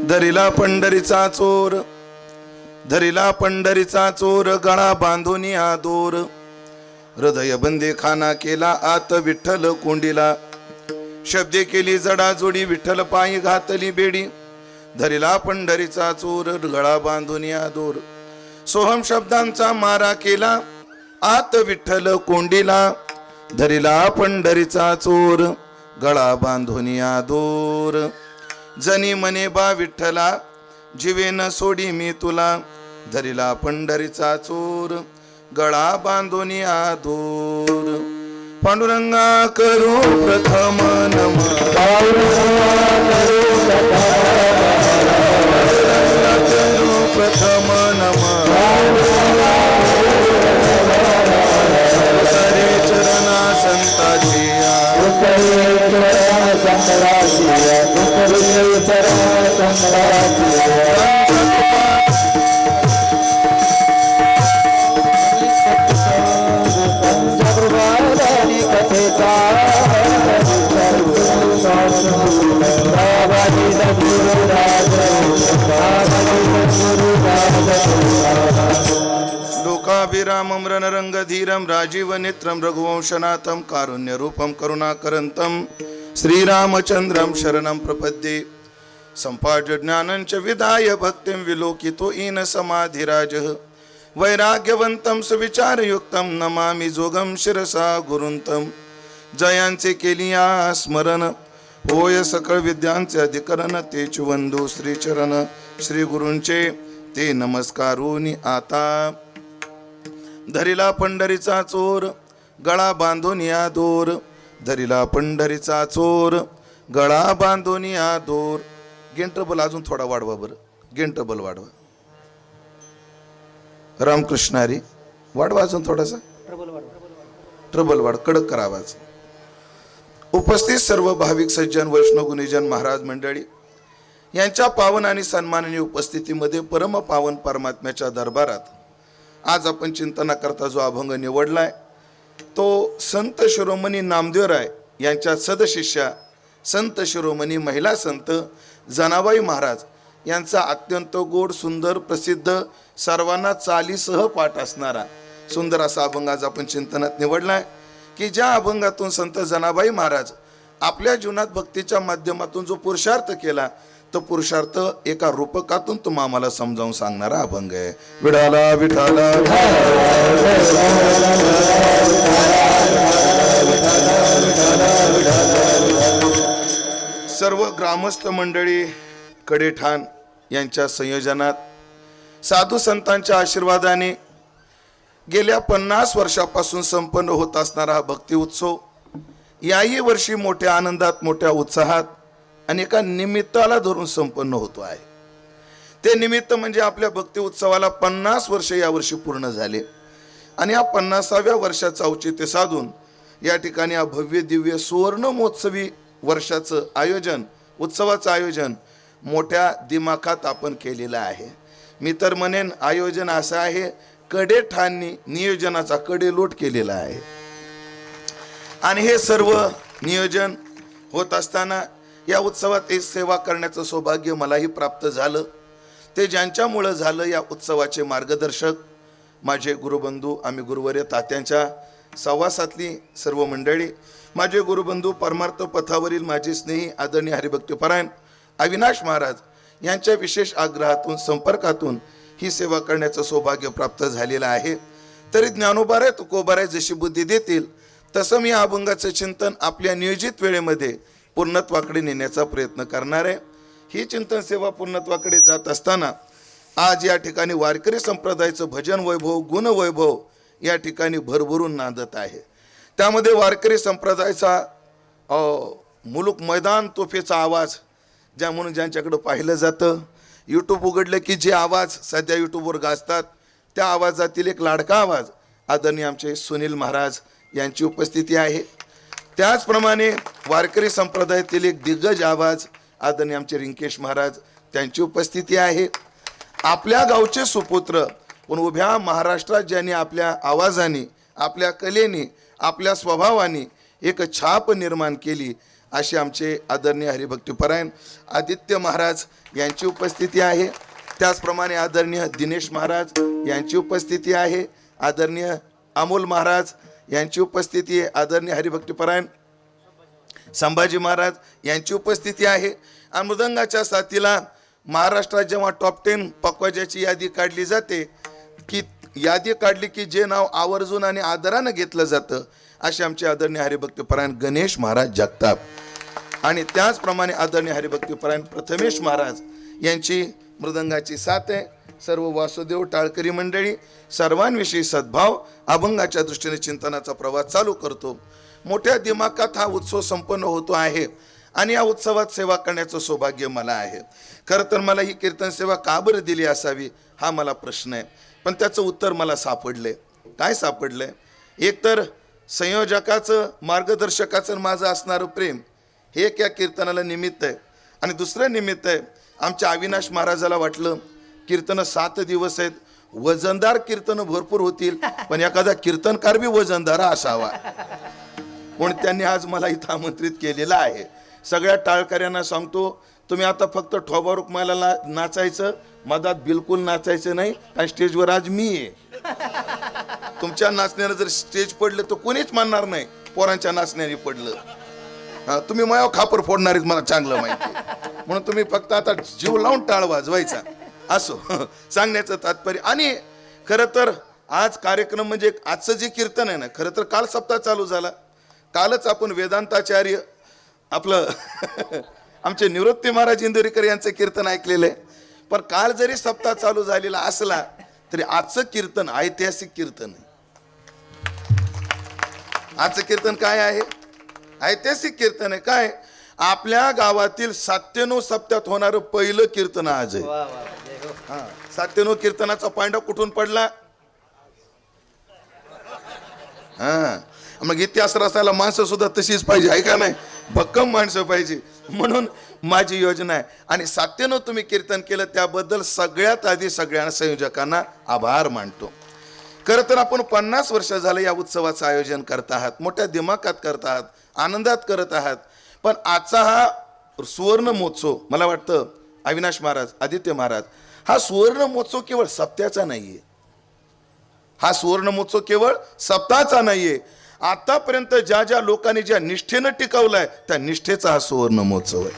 धरिला पंढरीचा चोर, धरिला पंढरीचा चोर, गळा बांधून आदोर, हृदय बंदे खाना केला आत विठ्ठल कोंडीला, शब्दे केली जडाजोडी, विठ्ठल पायी घातली बेडी, धरिला पंढरीचा चोर, गळा बांधून आदोर, सोहम शब्दांचा मारा केला आत विठ्ठल कोंडीला, धरिला पंढरीचा चोर, गळा बांधून आदोर, जनी मने बा विठ्ठला, जीवेन सोडी मी तुला, धरिला पंढरीचा चोर, गळा बांधून आदोर, पांडुरंगा करू प्रथम नमः, करू प्रथम नमः, सरे चरणा संताची लोकाभिरामं रणरंगधीरं राजीव नेत्रं रघुवंशनाथं कारुण्य रूपं करुणाकरंतं श्रीरामचंद्रं शरणं प्रपद्ये, संपाद्य ज्ञानं च विधाय भक्तिं विलोकितो येन समाधिराजः, वैराग्यवंतं सुविचारयुक्तं नमामि जोगं शिरसा गुरुंतं, जयांचे केलिया स्मरण होय सकळ विद्यांचे अधिकरण, तेच वंदू श्रीचरण श्री गुरूंचे ते नमस्कारूनी आता, धरिला पंढरीचा चोर, गळा बांधून आदोर, धरिला पंढरीचा चोर, गळा बांधून आदोर. गेंटबल अजून थोडा वाढवा बरं, गेंटबल वाढवा. रामकृष्ण हरी वाढवा अजून थोडासा, ट्रबल वाढ, कडक करा आवाज. उपस्थित सर्व भाविक सज्जन वैष्णव गुणीजन महाराज मंडळी यांच्या पावन आणि सन्माननीय उपस्थितीमध्ये परम पावन परमात्म्याच्या दरबारात आज आपण चिंतना करता जो अभंग निवडलाय तो संत शिरोमणी नामदेवराय यांच्या सदशिष्या संत शिरोमणी महिला संत जनाबाई महाराज यांचा अत्यंत गोड सुंदर प्रसिद्ध सर्वांना चालीसह पाठ असणारा सुंदर असा अभंग आज आपण चिंतनात निवडलाय, की ज्या अभंगातून संत जनाबाई महाराज आपल्या जीवनात भक्तीच्या माध्यमातून जो पुरुषार्थ केला तो पुरुषार्थ एका रूपकातून तुम्हा आम्हाला समजावून सांगणारा अभंग आहे. विठाला विठाला सर्व ग्रामस्थ मंडळी कडेठाण यांच्या संयोजनात साधू संतांच्या आशीर्वादाने गेल्या 50 वर्षापासून संपन्न होत असणारा हा भक्ती उत्सव याही वर्षी मोठ्या आनंदात मोठ्या उत्साहात आणि एका निमित्ताला धरून संपन्न होतो आहे. ते निमित्त म्हणजे आपल्या भक्ती उत्सवाला 50 वर्ष यावर्षी पूर्ण झाले आणि या 50व्या वर्षाचं औचित्य साधून या ठिकाणी हा भव्य दिव्य सुवर्ण महोत्सवी वर्षाचं आयोजन उत्सवाचं आयोजन मोठ्या दिमाखात आपण केलेलं आहे. मी तर म्हणेन आयोजन असं आहे कडेठाणनी नियोजनाचा कडेलोट केलेला आहे आणि हे सर्व नियोजन होत असताना या उत्सवात एक सेवा करण्याचं सौभाग्य मलाही प्राप्त झालं. ते ज्यांच्यामुळं झालं या उत्सवाचे मार्गदर्शक माझे गुरुबंधू, आम्ही गुरुवर्य तात्यांच्या सहवासातली सर्व मंडळी, माझे गुरुबंधू परमार्थ पथावरील माझे स्नेही आदरणीय हरिभक्तीपरायण अविनाश महाराज यांच्या विशेष आग्रहातून संपर्कातून ही सेवा करण्याचं सौभाग्य प्राप्त झालेलं आहे. तरी ज्ञानोबाराय तुकोबाराय जशी बुद्धी देतील तसं मी अभंगाचं चिंतन आपल्या नियोजित वेळेमध्ये पूर्णत्वाकडे नेण्याचा प्रयत्न करणार आहे. ही चिंतन सेवा पूर्णत्वाकडे जात असताना आज या ठिकाणी वारकरी संप्रदायाचं भजन वैभव गुण वैभव या ठिकाणी भरभरून नांदत आहे. त्यामध्ये वारकरी संप्रदायाचा मुलुक मैदान तोफेचा आवाज ज्या म्हणून ज्यांच्याकडं पाहिलं जातं, यूट्यूब उघडलं की जे आवाज सध्या यूट्यूबवर गाजतात त्या आवाजातील एक लाडका आवाज आदरणीय आमचे सुनील महाराज यांची उपस्थिती आहे. त्याचप्रमाणे वारकरी संप्रदायातील एक दिग्गज आवाज आदरणीय आमचे रिंकेश महाराज त्यांची उपस्थिती आहे. आपल्या गावचे सुपुत्र पण उभ्या महाराष्ट्रात ज्यांनी आपल्या आवाजाने आपल्या कलेने आपल्या स्वभावाने एक छाप निर्माण केली असे आमचे आदरणीय हरिभक्तीपरायण आदित्य महाराज यांची उपस्थिती आहे. त्याचप्रमाणे आदरणीय दिनेश महाराज यांची उपस्थिती आहे. आदरणीय अमोल महाराज यांची उपस्थिती आहे. आदरणीय हरिभक्तीपरायण संभाजी महाराज यांची उपस्थिती आहे. आणि मृदंगाच्या साथीला महाराष्ट्रात जेव्हा टॉप 10 पकवाजाची यादी काढली जाते की यादी काढली की जे नाव आवर्जून आणि आदरानं घेतलं जातं असे आमचे आदरणीय हरिभक्तीपरायण गणेश महाराज जगताप आणि त्याचप्रमाणे आदरणीय हरिभक्तीपरायण प्रथमेश महाराज यांची मृदंगाची साथ आहे. सर्व वासुदेव टाळकरी मंडळी सर्वांविषयी सद्भाव अभंगाच्या दृष्टीने चिंतनाचा प्रवास चालू करतो. मोठ्या दिमाखात हा उत्सव संपन्न होतो आहे आणि या उत्सवात सेवा करण्याचं सौभाग्य मला आहे. खरं तर मला ही कीर्तन सेवा का बरं दिली असावी हा मला प्रश्न आहे, पण त्याचं उत्तर मला सापडले. काय सापडलंय? एक तर संयोजकाचं मार्गदर्शकाचं माझं असणारं प्रेम हे एक या कीर्तनाला निमित्त आहे आणि दुसरं निमित्त आहे आमच्या अविनाश महाराजाला वाटलं कीर्तनं 7 दिवस आहेत, वजनदार कीर्तनं भरपूर होतील, पण एखादा कीर्तनकार बी वजनदार असावा म्हणून त्यांनी आज मला इथं आमंत्रित केलेलं आहे. सगळ्या टाळकऱ्यांना सांगतो तुम्ही आता फक्त ठोबा रुक्माला नाचायचं, मधात बिलकुल नाचायचं नाही आणि स्टेजवर आज मी आहे. तुमच्या नाचण्यानं जर स्टेज पडलं तर कोणीच मानणार नाही पोरांच्या नाचण्याने पडलं. तुम्ही मायाव खापर फोडणारीच मला चांगलं माहिती म्हणून तुम्ही फक्त आता जीव लावून टाळ वाजवायचा असो सांगण्याचं तात्पर्य. आणि खरं तर आज कार्यक्रम म्हणजे आजचं जे कीर्तन आहे ना, खरं तर काल सप्ताह चालू झाला. कालच आपण वेदांताचार्य आपलं आमचे निवृत्ती महाराज इंदोरीकर यांचं कीर्तन ऐकलेलं आहे. पण काल जरी सप्ताह चालू झालेला असला तरी आजचं कीर्तन ऐतिहासिक कीर्तन आहे. आजचं कीर्तन काय आहे? ऐतिहासिक कीर्तन आहे. काय? आपल्या गावातील 97 सप्त्यात होणारं पहिलं कीर्तन आज आहे. 97 कीर्तनाचा पांडा कुठून पडला? मग इतिहास रसायला माणसं सुद्धा तशीच पाहिजे आहे का नाही? भक्कम माणसं पाहिजे. म्हणून माझी योजना आहे आणि 97 तुम्ही कीर्तन केलं त्याबद्दल सगळ्यात आधी सगळ्या संयोजकांना आभार मानतो. खरं तर आपण 50 वर्ष झालं या उत्सवाचं आयोजन करत आहात, मोठ्या दिमाखात करत आहात, आनंदात करत आहात. पण आजचा हा सुवर्ण महोत्सव मला वाटतं अविनाश महाराज आदित्य महाराज हा सुवर्ण महोत्सव केवळ सप्त्याचा नाहीये. हा सुवर्ण महोत्सव केवळ सप्ताहाचा नाहीये. आतापर्यंत ज्या ज्या लोकांनी ज्या निष्ठेनं टिकवलाय त्या निष्ठेचा हा सुवर्ण महोत्सव आहे.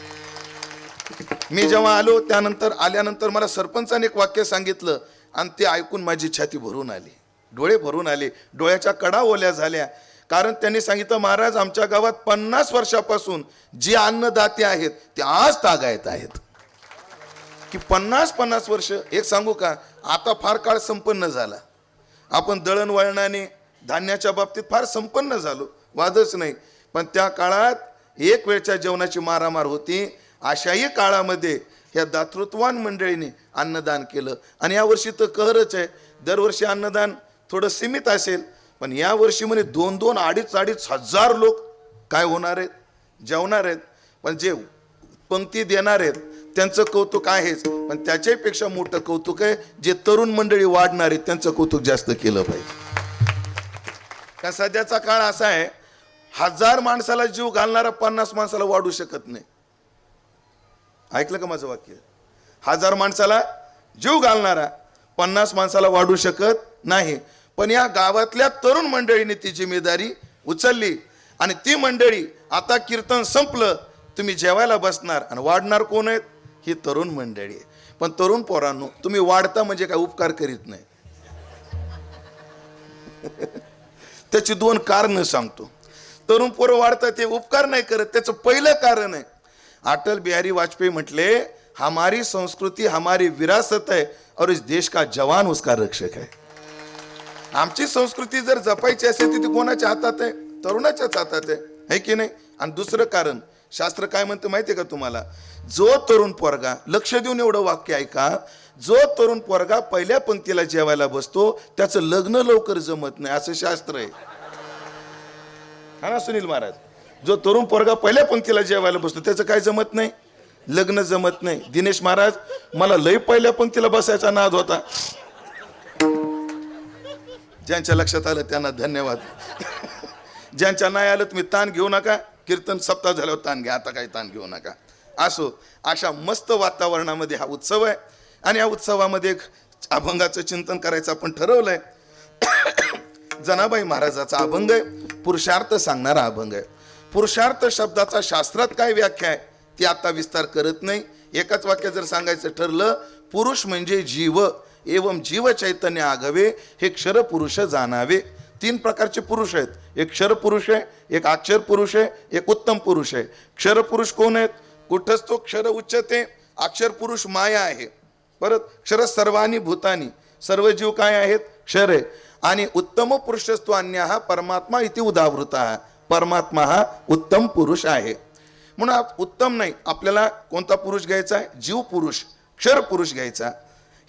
मी जेव्हा आलो त्यानंतर आल्यानंतर मला सरपंचाने एक वाक्य सांगितलं आणि ते ऐकून माझी छाती भरून आली, डोळे भरून आले, डोळ्याच्या कडा ओल्या झाल्या. कारण त्यांनी सांगितलं महाराज आमच्या गावात 50 वर्षापासून जे अन्नदाते आहेत ते आज तागायत आहेत. की 50 वर्ष. एक सांगू का, आता फार काळ संपन्न झाला. आपण दळणवळणाने धान्याच्या बाबतीत फार संपन्न झालो, वादच नाही. पण त्या काळात एक वेळच्या जेवणाची मारामार होती. अशाही काळामध्ये या दातृत्वान मंडळीने अन्नदान केलं आणि यावर्षी तर कहरच आहे. दरवर्षी अन्नदान थोडं सीमित असेल, पण यावर्षी म्हणे 2-2, 2.5 हजार लोक काय होणार आहेत? जेवणार आहेत. पण जे पंक्ती देणार आहेत त्यांचं कौतुक आहेच, पण त्याच्यापेक्षा मोठं कौतुक आहे जे तरुण मंडळी वाढणार आहेत त्यांचं कौतुक जास्त केलं पाहिजे. का सध्याचा काळ असा आहे 1000 माणसाला जीव घालणारा 50 माणसाला वाढू शकत नाही. ऐकलं का माझं वाक्य? 1000 माणसाला जीव घालणारा 50 माणसाला वाढू शकत नाही. पण या गावातल्या तरुण मंडळीने ती जिम्मेदारी उचलली आणि ती मंडळी आता कीर्तन संपलं तुम्ही जेवायला बसणार आणि वाढणार कोण आहेत? ही तरुण मंडळी आहे. पण तरुण पोरांनो तुम्ही वाढता म्हणजे काय उपकार करीत नाही. त्याची 2 कारणं सांगतो. तरुण पोरं वाढतात ते उपकार नाही करत. त्याचं पहिलं कारण आहे अटल बिहारी वाजपेयी म्हटले हमारी संस्कृती हमारी विरासत है और इस देश का जवान उसका रक्षक है. आमची संस्कृती जर जपायची असेल ती कोणाच्या हातात आहे? तरुणाच्याच हातात आहे की नाही? आणि दुसरं कारण शास्त्र काय म्हणतं माहिती आहे का तुम्हाला? जो तरुण पोरगा, लक्ष देऊन एवढं वाक्य ऐका, जो तरुण पोरगा पहिल्या पंक्तीला जेवायला बसतो त्याचं लग्न लवकर जमत नाही असं शास्त्र आहे. हा ना सुनील महाराज? जो तरुण पोरगा पहिल्या पंक्तीला जेवायला बसतो त्याचं काय जमत नाही? लग्न जमत नाही. दिनेश महाराज मला लय पहिल्या पंक्तीला बसायचा नाद होता. ज्यांच्या लक्षात आलं त्यांना धन्यवाद. ज्यांच्या नाही आलं तुम्ही ताण घेऊ नका. कीर्तन सप्ताह झाल्यावर ताण घ्या, आता काही ताण घेऊ नका. असो, अशा मस्त वातावरणामध्ये हा उत्सव आहे आणि या उत्सवामध्ये एक अभंगाचं चिंतन करायचं आपण ठरवलंय. जनाबाई महाराजाचा अभंग आहे, पुरुषार्थ सांगणारा अभंग आहे. पुरुषार्थ शब्दाचा शास्त्रात काय व्याख्या आहे ती आता विस्तार करत नाही. एकाच वाक्यात जर सांगायचं ठरलं, पुरुष म्हणजे जीव, एवं जीव चैतन्य आघवे, हे क्षर पुरुष जाणावे. 3 प्रकारचे पुरुष आहेत. एक क्षर पुरुष आहे, एक अक्षर पुरुष आहे, एक उत्तम पुरुष आहे. क्षर पुरुष कोण आहेत? कुठंच तो क्षर उच्चते. अक्षर पुरुष माया आहे. परत क्षर सर्वानी भूतानी, सर्व जीव काय आहेत? क्षर आहे. आणि उत्तम पुरुषस्तु अन्य हा परमात्मा इति उदावृता, परमात्मा हा उत्तम पुरुष आहे. म्हणून उत्तम नाही, आपल्याला कोणता पुरुष घ्यायचा आहे? जीव पुरुष, क्षर पुरुष घ्यायचा.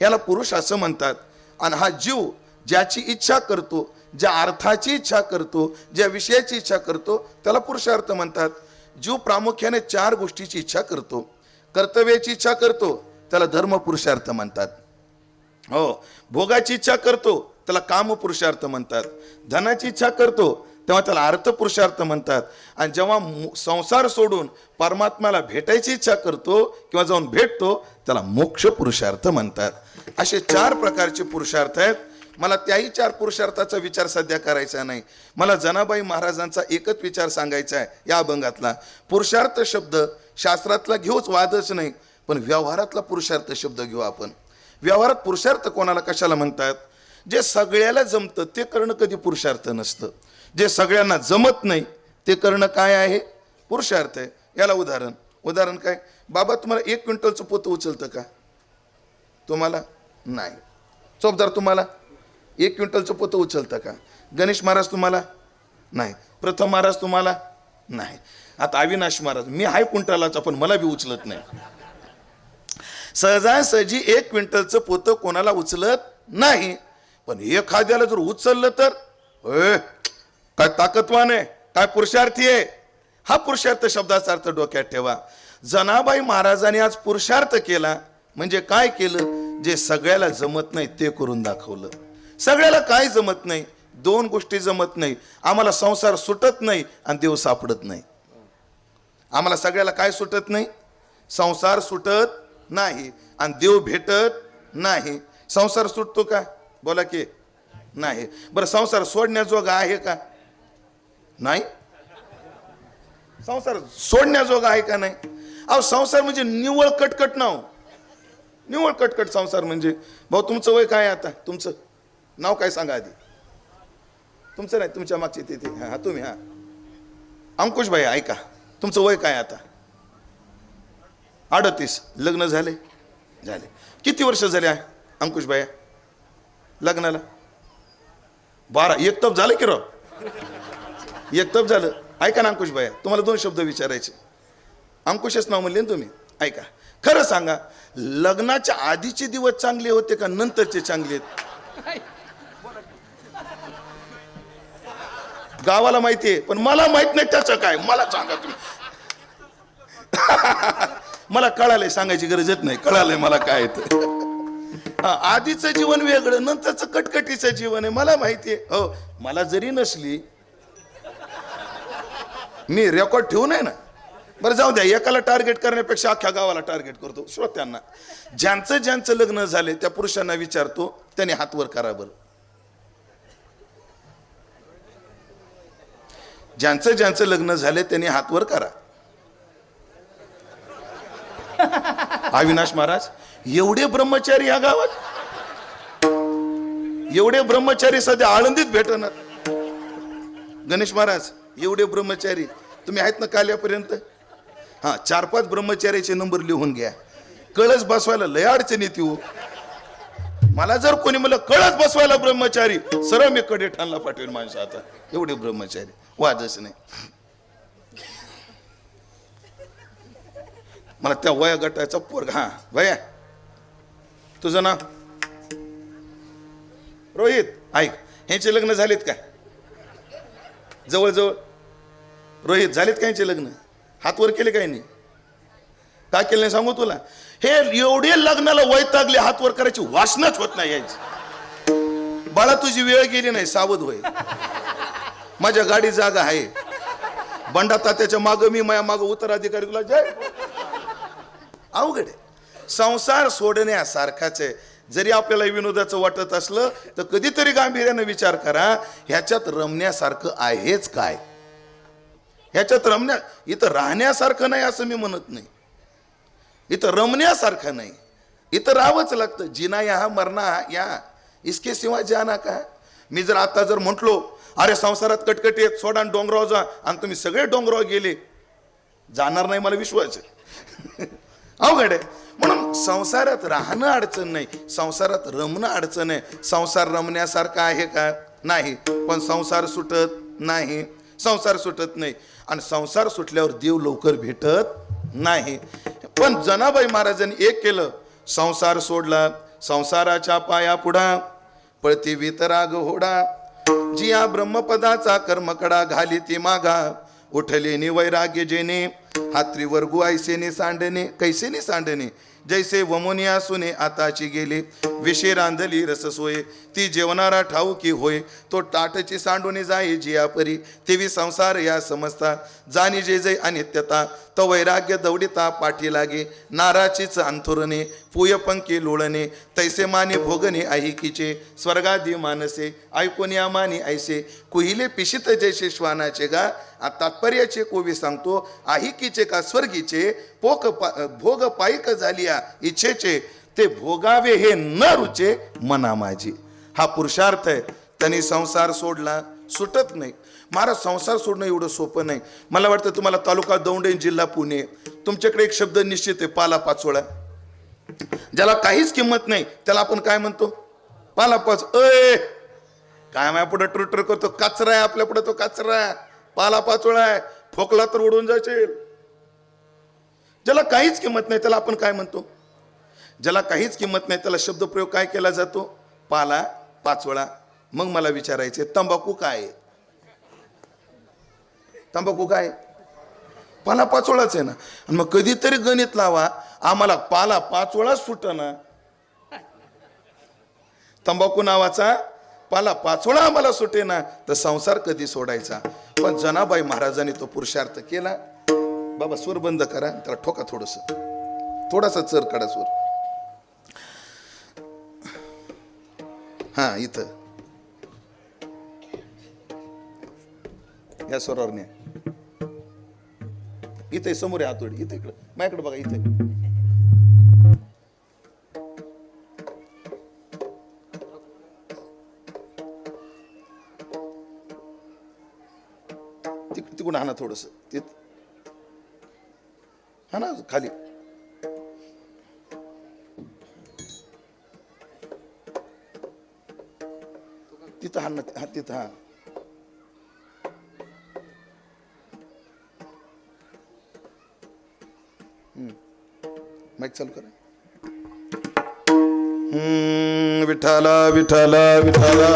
याला पुरुष असं म्हणतात. आणि हा जीव ज्याची इच्छा करतो, ज्या अर्थाची इच्छा करतो, ज्या विषयाची इच्छा करतो, त्याला पुरुषार्थ म्हणतात. जीव प्रामुख्याने 4 गोष्टीची इच्छा करतो. कर्तव्याची इच्छा करतो, त्याला धर्म पुरुषार्थ म्हणतात. हो, भोगाची इच्छा करतो, त्याला काम पुरुषार्थ म्हणतात. धनाची इच्छा करतो तेव्हा त्याला अर्थ पुरुषार्थ म्हणतात. आणि जेव्हा संसार सोडून परमात्म्याला भेटायची इच्छा करतो किंवा जाऊन भेटतो, त्याला मोक्ष पुरुषार्थ म्हणतात. असे 4 प्रकारचे पुरुषार्थ आहेत. मला त्याही 4 पुरुषार्थाचा विचार सध्या करायचा नाही. मला जनाबाई महाराजांचा एकच विचार सांगायचा आहे या अभंगातला. पुरुषार्थ शब्द शास्त्रातला घेऊच, वादच नाही, पण व्यवहारातला पुरुषार्थ शब्द घेऊ आपण. व्यवहारात पुरुषार्थ कोणाला कशाला म्हणतात? जे सगळ्याला जमतं ते करणं कधी पुरुषार्थ नसतं. जे सगळ्यांना जमत नाही ते करणं काय आहे? पुरुषार्थ आहे. याला उदाहरण काय? बाबा, तुम्हाला 1 क्विंटलचं पोतं उचलतं का? तुम्हाला नाही. चोपदार, तुम्हाला 1 क्विंटलचं पोतं उचलतं का? गणेश महाराज तुम्हाला नाही. प्रथम महाराज तुम्हाला नाही. आता अविनाश महाराज, मी हाय क्विंटलाचा पण मला बी उचलत नाही. सहजासहजी 1 क्विंटलचं पोतं कोणाला उचलत नाही. पण एखाद्याला जर उचललं तर काय ताकदवान आहे, काय पुरुषार्थी आहे. हा पुरुषार्थ शब्दाचा अर्थ डोक्यात ठेवा. जनाबाई महाराजांनी आज पुरुषार्थ केला म्हणजे काय केलं? जे सगळ्याला जमत नाही ते करून दाखवलं. सगळ्याला काय जमत नाही? 2 गोष्टी जमत नाही. आम्हाला संसार सुटत नाही आणि देव सापडत नाही. आम्हाला सगळ्याला काय सुटत नाही? संसार सुटत नाही आणि देव भेटत नाही. संसार सुटतो का? बोला की नाही. बरं, संसार सोडण्याजोगा आहे का? नाही. संसार सोडण्याजोगा आहे का? नाही. अहो, संसार म्हणजे निव्वळ कटकट नाव, निव्वळ कटकट संसार म्हणजे. भाऊ, तुमचं वय काय आता? तुमचं नाव काय सांगा आधी. तुमचं नाही, तुमच्या मागचे तिथे. हा, तुम्ही. हा, अंकुश भाई, ऐका, तुमचं वय काय आता? 38. लग्न झाले? किती वर्ष झाले अंकुश भाई लग्नाला? 12. एक तप झालं की राव? एक तप झालं. ऐका ना अंकुश भाई, तुम्हाला 2 शब्द विचारायचे. अंकुशच नाव म्हणले ना तुम्ही. ऐका, खरं सांगा, लग्नाच्या आधीचे दिवस चांगले होते का नंतरचे चांगले आहेत? गावाला माहितीये, पण मला माहित नाही त्याचं काय. मला सांगा तुम्ही. मला कळालंय, सांगायची गरजच नाही. कळालंय मला काय येतं. आधीचं जीवन वेगळं, नंतरचं कटकटीचं जीवन आहे. मला माहितीये. हो, मला जरी नसली, मी रेकॉर्ड ठेवू नये ना. बरं, जाऊ द्या. एकाला टार्गेट करण्यापेक्षा अख्ख्या गावाला टार्गेट करतो. श्रोत्यांना, ज्यांचं लग्न झाले त्या पुरुषांना विचारतो, त्याने हात वर करा बरं. ज्यांचं लग्न झाले त्यांनी हात वर करा. अविनाश महाराज, एवढे ब्रह्मचारी या गावात? एवढे ब्रह्मचारी सध्या आळंदीत भेटणार. गणेश महाराज, एवढे ब्रह्मचारी तुम्ही आहेत ना काल्यापर्यंत? हा, 4-5 ब्रह्मचार्याचे नंबर लिहून घ्या. कळस बसवायला लय अडचण येते हो. मला जर कोणी म्हणलं कळस बसवायला ब्रह्मचारी, सरळ मी कडे ठाणला पाठवेल माणसं. आता एवढे ब्रह्मचारी, वादच नाही. मला त्या वया गटाचा पोरगा. हा वया, तुझं नाव? रोहित. ऐक, ह्यांचे लग्न झालेत का? जवळजवळ. रोहित, झालेत का ह्यांचे लग्न? हात वर केले काही नाही? काय केलं नाही सांगू तुला? हे एवढे लग्नाला वैतागले, हात वर करायची वासनाच होत नाही यायची. बाळा, तुझी वेळ गेली नाही, सावध होय. माझ्या गाडी जागा आहे. बंडा तात्याच्या मागं मी, माया मागं उत्तराधिकारी तुला जय. अवघड आहे. संसार सोडण्यासारखाच आहे. जरी आपल्याला विनोदाचं वाटत असलं तर कधीतरी गांभीर्याने विचार करा, ह्याच्यात रमण्यासारखं आहेच काय? ह्याच्यात इथं राहण्यासारखं नाही असं मी म्हणत नाही, इथं रमण्यासारखं नाही, इथं राहावंच लागतं. जिना या मरना या, इसके सिवा जाना का. मी जर आता जर म्हटलो अरे संसारात कटकट येत सोडा डोंगराव जा, आणि तुम्ही सगळे डोंगराव गेले, जाणार नाही, मला विश्वास आहे. अवघड आहे. म्हणून संसारात राहणं अडचण नाही, संसारात रमणं अडचण आहे. संसार रमण्यासारखा आहे का? नाही. पण संसार सुटत नाही, संसार सुटत नाही. आणि संसार सुटल्यावर देव लवकर भेटत नाही. पण जनाबाई महाराजांनी एक केलं, संसार सोडला, संसाराच्या पाया पुढा पळती वितराग होडा, जिया ब्रह्मपदाचा कर्मकडा घाली ती मागा, उठले नि वैराग्य जेने हात्रीवर गुआयसेने सांडणे, कैसेने सांडणे, जैसे वमोनिया सुने आताची गेले, विषे रांधली रससोय, ती जेवणारा ठाऊकी होय, तो टाटची सांडूने जाई जिया परी, तेवी संसार या समजता, जाणी जे जै अनित्यता, तो वैराग्य दौडिता पाठी लागे, नाराचीच अंथुरणे, पूयपंकी लोळणे, तैसे माने भोगणे ऐहिकीचे, स्वर्गादी मानसे ऐकोनिया मानी ऐसे, कुहिले पिशित जैसे श्वानाचे गा. तात्पर्याचे कोवी सांगतो, ऐहिकीचे का स्वर्गीचे, भोग पायक झालिया इच्छेचे, ते भोगावे हे न रुचे मना माझी. हा पुरुषार्थ आहे. त्यांनी संसार सोडला, सुटत नाही. महाराज संसार सोडणं एवढं सोपं नाही. मला वाटतं तुम्हाला तालुका दौंड, जिल्हा पुणे, तुमच्याकडे एक शब्द निश्चित आहे, पाला पाचोळा. ज्याला काहीच किंमत नाही त्याला आपण काय म्हणतो? पाला पाच. काय माझ्या पुढे ट्रुटर करतो, कचरा आहे आपल्या पुढे, तो कचरा आहे, पाला पाचोळा आहे, ठोकला तर उडून जायचे. ज्याला काहीच किंमत नाही त्याला आपण काय म्हणतो? ज्याला काहीच किंमत नाही त्याला शब्दप्रयोग काय केला जातो? पाला पाचोळा. मग मला विचारायचे, तंबाखू काय आहे? तंबाखू काय? पाला पाचोळाच आहे ना. आणि मग कधीतरी गणित लावा, आम्हाला पाला पाचोळा सुटना, तंबाखू नावाचा पाला पाचोळा आम्हाला सुटेना, तर संसार कधी सोडायचा? पण जनाबाई महाराजांनी तो पुरुषार्थ केला. बाबा सूर बंद करा, त्याला ठोका, थोडासा चर काढा सूर. हा इथं या स्वरावर न्या. इथे समोर आहे हातोडी, इथे इकडं माझ्याकडे बघा, इथे तिकडून हा ना थोडस, हा ना खाली. तिथं हा ना, हा तिथं हा. माईक चालू करा. विठाला विठाला विठाला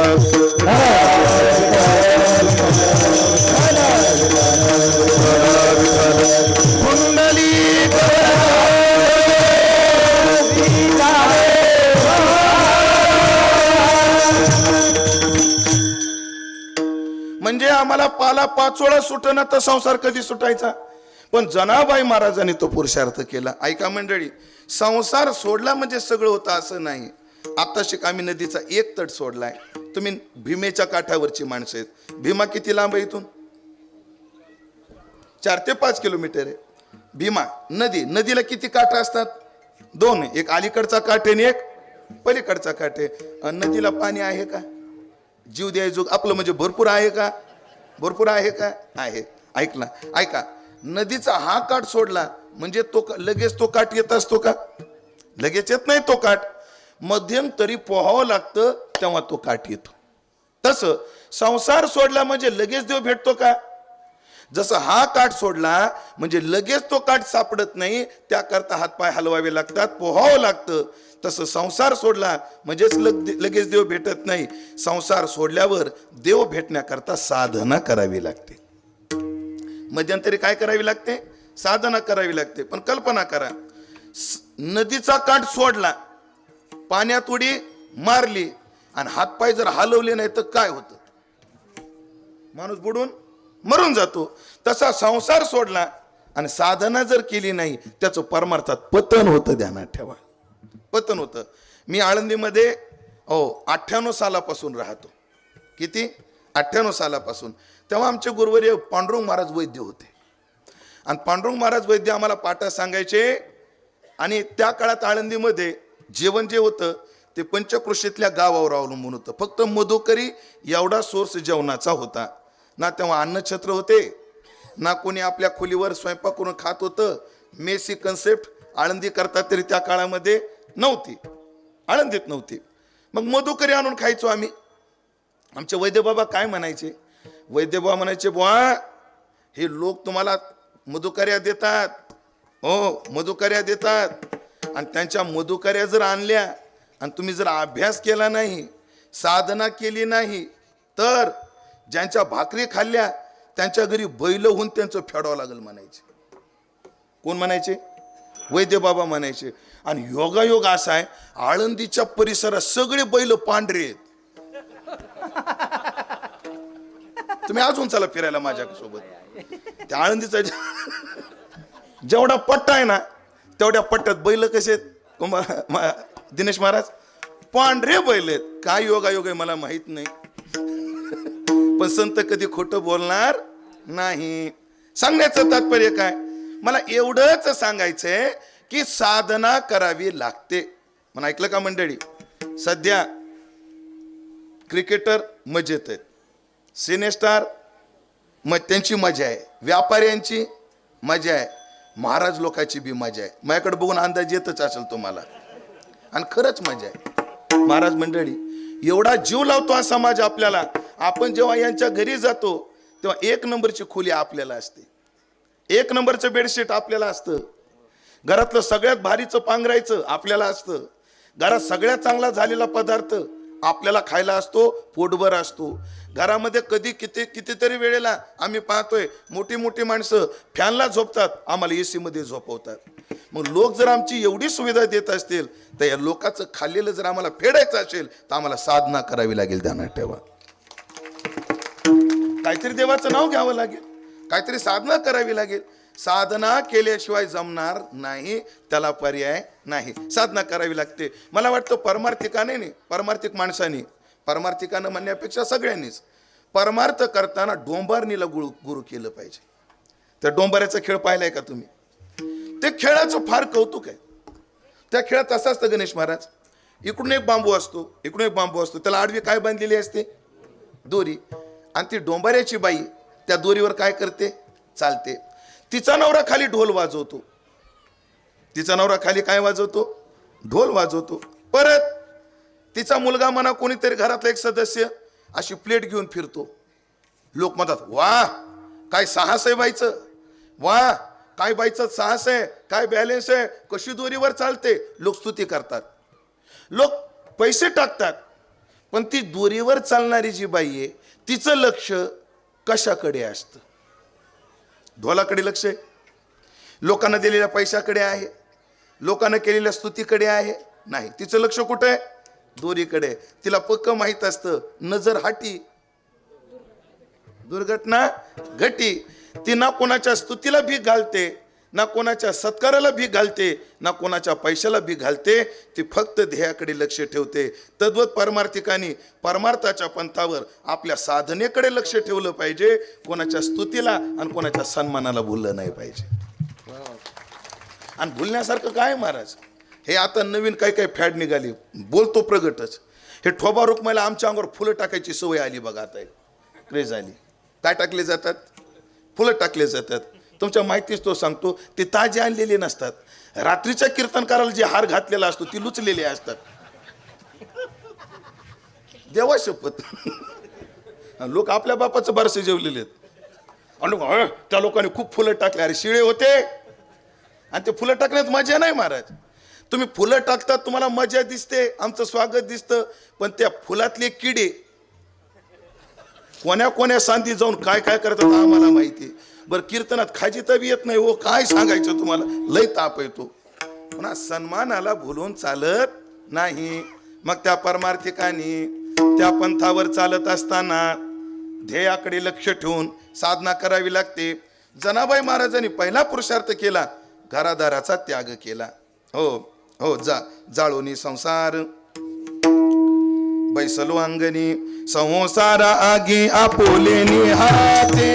म्हणजे आम्हाला पाला पाचोळा सुटना तर संसार कधी सुटायचा? पण जनाबाई महाराजांनी तो पुरुषार्थ केला. ऐका मंडळी, संसार सोडला म्हणजे सगळं होतं असं नाही. आता शिक आम्ही नदीचा एक तट सोडलाय. तुम्ही भीमेच्या काठावरची माणसं आहेत. भीमा किती लांब आहे इथून? 4 ते 5 किलोमीटर आहे भीमा नदी. नदीला किती काठ असतात? 2. एक अलीकडचा काठ आहे आणि एक पलीकडचा काठ आहे. नदीला पाणी आहे का? जीव द्यायजोग आपलं म्हणजे भरपूर आहे का? भरपूर आहे का? आहे. ऐकला, ऐका, नदीचा हा काठ सोडला म्हणजे तो लगेच तो काठ येत असतो का? लगेच येत नाही तो काठ. मध्यंतरी पोहावं लागतं तेव्हा तो काठ येतो. तसं संसार सोडला म्हणजे लगेच देव भेटतो का? जसं हा काठ सोडला म्हणजे लगेच तो काठ सापडत नाही, त्याकरता हातपाय हलवावे लागतात, पोहावं लागतं. तसं संसार सोडला म्हणजेच लगेच देव भेटत नाही. संसार सोडल्यावर देव भेटण्याकरता साधना करावी लागते. मध्यंतरी काय करावी लागते? साधना करावी लागते. पण कल्पना करा, नदीचा काठ सोडला, पाण्यात उडी मारली आणि हातपाय जर हलवले नाही तर काय होतं? माणूस बुडून मरून जातो. तसा संसार सोडला आणि साधना जर केली नाही त्याचं परमार्थात पतन होतं. ध्यानात ठेवा, पतन होतं. मी आळंदीमध्ये 98 सालापासून राहतो. किती? 98 सालापासून. तेव्हा आमचे गुरुवर्य पांडुरंग महाराज वैद्य होते आणि पांडुरंग महाराज वैद्य आम्हाला पाठा सांगायचे. आणि त्या काळात आळंदीमध्ये जेवण जे होतं ते पंचक्रोशीतल्या गावावर अवलंबून होतं. फक्त मधुकरी एवढा सोर्स जेवणाचा होता ना. तेव्हा अन्नछत्र होते ना, कोणी आपल्या खोलीवर स्वयंपाक करून खात होतं. मेसी कन्सेप्ट आळंदी करतात तरी त्या काळामध्ये नव्हती, आळंदीत नव्हती. मग मधुकरी आणून खायचो आम्ही. आमचे वैद्यबाबा काय म्हणायचे? वैद्यबाबा म्हणायचे, बुवा हे लोक तुम्हाला मधुकर्या देतात, हो मधुकर्या देतात, आणि त्यांच्या मधुकर्या जर आणल्या आणि तुम्ही जर अभ्यास केला नाही, साधना केली नाही, तर ज्यांच्या भाकरी खाल्ल्या त्यांच्या घरी बैल होऊन त्यांचं फेडावं लागेल म्हणायचे. कोण म्हणायचे? वैद्यबाबा म्हणायचे. आणि योगायोग असा आहे, आळंदीच्या परिसरात सगळे बैल पांढरे आहेत. तुम्ही अजून चला फिरायला माझ्यासोबत. त्या आळंदीचा जेवढा पट्टा आहे ना तेवढ्या पट्ट्यात बैल कसे आहेत दिनेश महाराज? पांढरे बैल आहेत. काय योगायोग आहे मला माहित नाही, पण संत कधी खोटं बोलणार नाही. सांगण्याचं तात्पर्य काय? मला एवढंच सांगायचंय की साधना करावी लागते. म्हणून ऐकलं का मंडळी? सध्या क्रिकेटर मजेत आहेत, सिनेस्टार त्यांची मजा आहे, व्यापाऱ्यांची मजा आहे, महाराज लोकांची बी मजा आहे. माझ्याकडे बघून अंदाज येतच असेल तुम्हाला, आणि खरंच मजा आहे. महाराज मंडळी एवढा जीव लावतो हा समाज आपल्याला. आपण जेव्हा यांच्या घरी जातो तेव्हा 1 नंबरची खोली आपल्याला असते, 1 नंबरचं बेडशीट आपल्याला असतं, घरातलं सगळ्यात भारीचं पांघरायचं आपल्याला असतं, घरात सगळ्यात चांगला झालेला पदार्थ आपल्याला खायला असतो, पोटभर असतो. घरामध्ये कधी कितीतरी वेळेला आम्ही पाहतोय मोठी मोठी माणसं फॅनला झोपतात, आम्हाला एसी मध्ये झोपवतात. मग लोक जर आमची एवढी सुविधा देत असतील तर या लोकांचं खाल्लेलं जर आम्हाला फेडायचं असेल तर आम्हाला साधना करावी लागेल. ध्यानात ठेवा, काहीतरी देवाचं नाव घ्यावं लागेल, काहीतरी साधना करावी लागेल. साधना केल्याशिवाय जमणार नाही, त्याला पर्याय नाही. साधना करावी लागते. मला वाटतं परमार्थिकाने नाही, परमार्थिक माणसाने, परमार्थिकानं म्हणण्यापेक्षा सगळ्यांनीच परमार्थ करताना डोंबारणीला गुरु केलं पाहिजे. त्या डोंबाऱ्याचा खेळ पाहिलाय का तुम्ही? ते खेळाचं फार कौतुक आहे. त्या खेळात असं असतं गणेश महाराज, इकडून एक बांबू असतो, इकडून एक बांबू असतो, त्याला आडवी काय बांधलेली असते? दोरी. आणि ती डोंबाऱ्याची बाई त्या दोरीवर काय करते? चालते. तिचा नवरा खाली ढोल वाजवतो, तिचा नवरा खाली काय वाजवतो? ढोल वाजवतो. परत तिचा मुलगा म्हणा कोणीतरी घरातला एक सदस्य अशी प्लेट घेऊन फिरतो. लोक म्हणतात, वा काय साहस आहे बाईचं, वा काय बाईचं साहस आहे, काय बॅलेन्स आहे, कशी दोरीवर चालते. लोक स्तुती करतात, लोक पैसे टाकतात. पण ती दोरीवर चालणारी जी बाई आहे तिचं लक्ष कशाकडे असतं? ढोलाकडे लक्ष आहे, लोकांना दिलेल्या पैशाकडे आहे, लोकांना केलेल्या स्तुतीकडे आहे? नाही, तिचं लक्ष कुठे आहे? दोरीकडे. तिला पक्क माहित असतं, नजर हाटी दुर्घटना घटी. ती ना कोणाच्या स्तुतीला भीक घालते, ना कोणाच्या सत्काराला भीक घालते, ना कोणाच्या पैशाला भीक घालते. ती फक्त ध्येयाकडे लक्ष ठेवते. तद्वत परमार्थिकांनी परमार्थाच्या पंथावर आपल्या साधनेकडे लक्ष ठेवलं पाहिजे. कोणाच्या स्तुतीला आणि कोणाच्या सन्मानाला भुललं नाही पाहिजे. आणि भुलण्यासारखं काय महाराज? हे आता नवीन काय काय फॅड निघाली, बोलतो प्रगटच. हे ठोबा रुक्मायला आमच्या अंगावर फुलं टाकायची सवय आली बघा, आता क्रेज आली. काय टाकले जातात? फुलं टाकले जातात. तुमच्या माहितीच तो सांगतो, ते ताजे आणलेले नसतात. रात्रीच्या कीर्तनकाराला जे हार घातलेला असतो ती लुचलेले असतात. देवा शपथ. लोक आपल्या बापाचं बारसे जेवलेले आहेत आणि त्या लोकांनी खूप फुलं टाकले. अरे शिळे होते, आणि ते फुलं टाकण्यात मजा नाही महाराज. तुम्ही फुलं टाकतात, तुम्हाला मजा दिसते, आमचं स्वागत दिसतं, पण त्या फुलातले किडे कोण्या कोण्या सांधी जाऊन काय काय करतात आम्हाला माहिती. बरं कीर्तनात खाजी तबी येत नाही हो, काय सांगायचं तुम्हाला, लय ताप येतो. पुन्हा सन्मानाला भुलून चालत नाही. मग त्या परमार्थिकांनी त्या पंथावर चालत असताना ध्येयाकडे लक्ष ठेवून साधना करावी लागते. जनाबाई महाराजांनी पहिला पुरुषार्थ केला, घरादाराचा त्याग केला. हो हो, जाळोनी संसार बैसलो अंगणी, संसार आगी आपोलेनी हाते,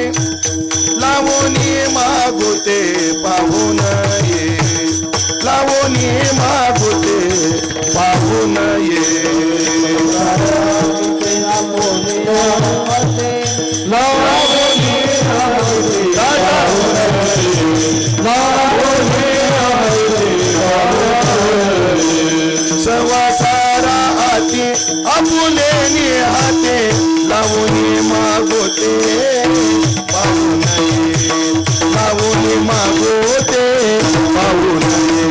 लावोनी मागुते पाहून ये, लावोनी मागुते पाहून ये. संसारा हाती आपुलेनी हाते, लावूनी मागोते पाहू नये, लावूनी मागोते पाहू नये.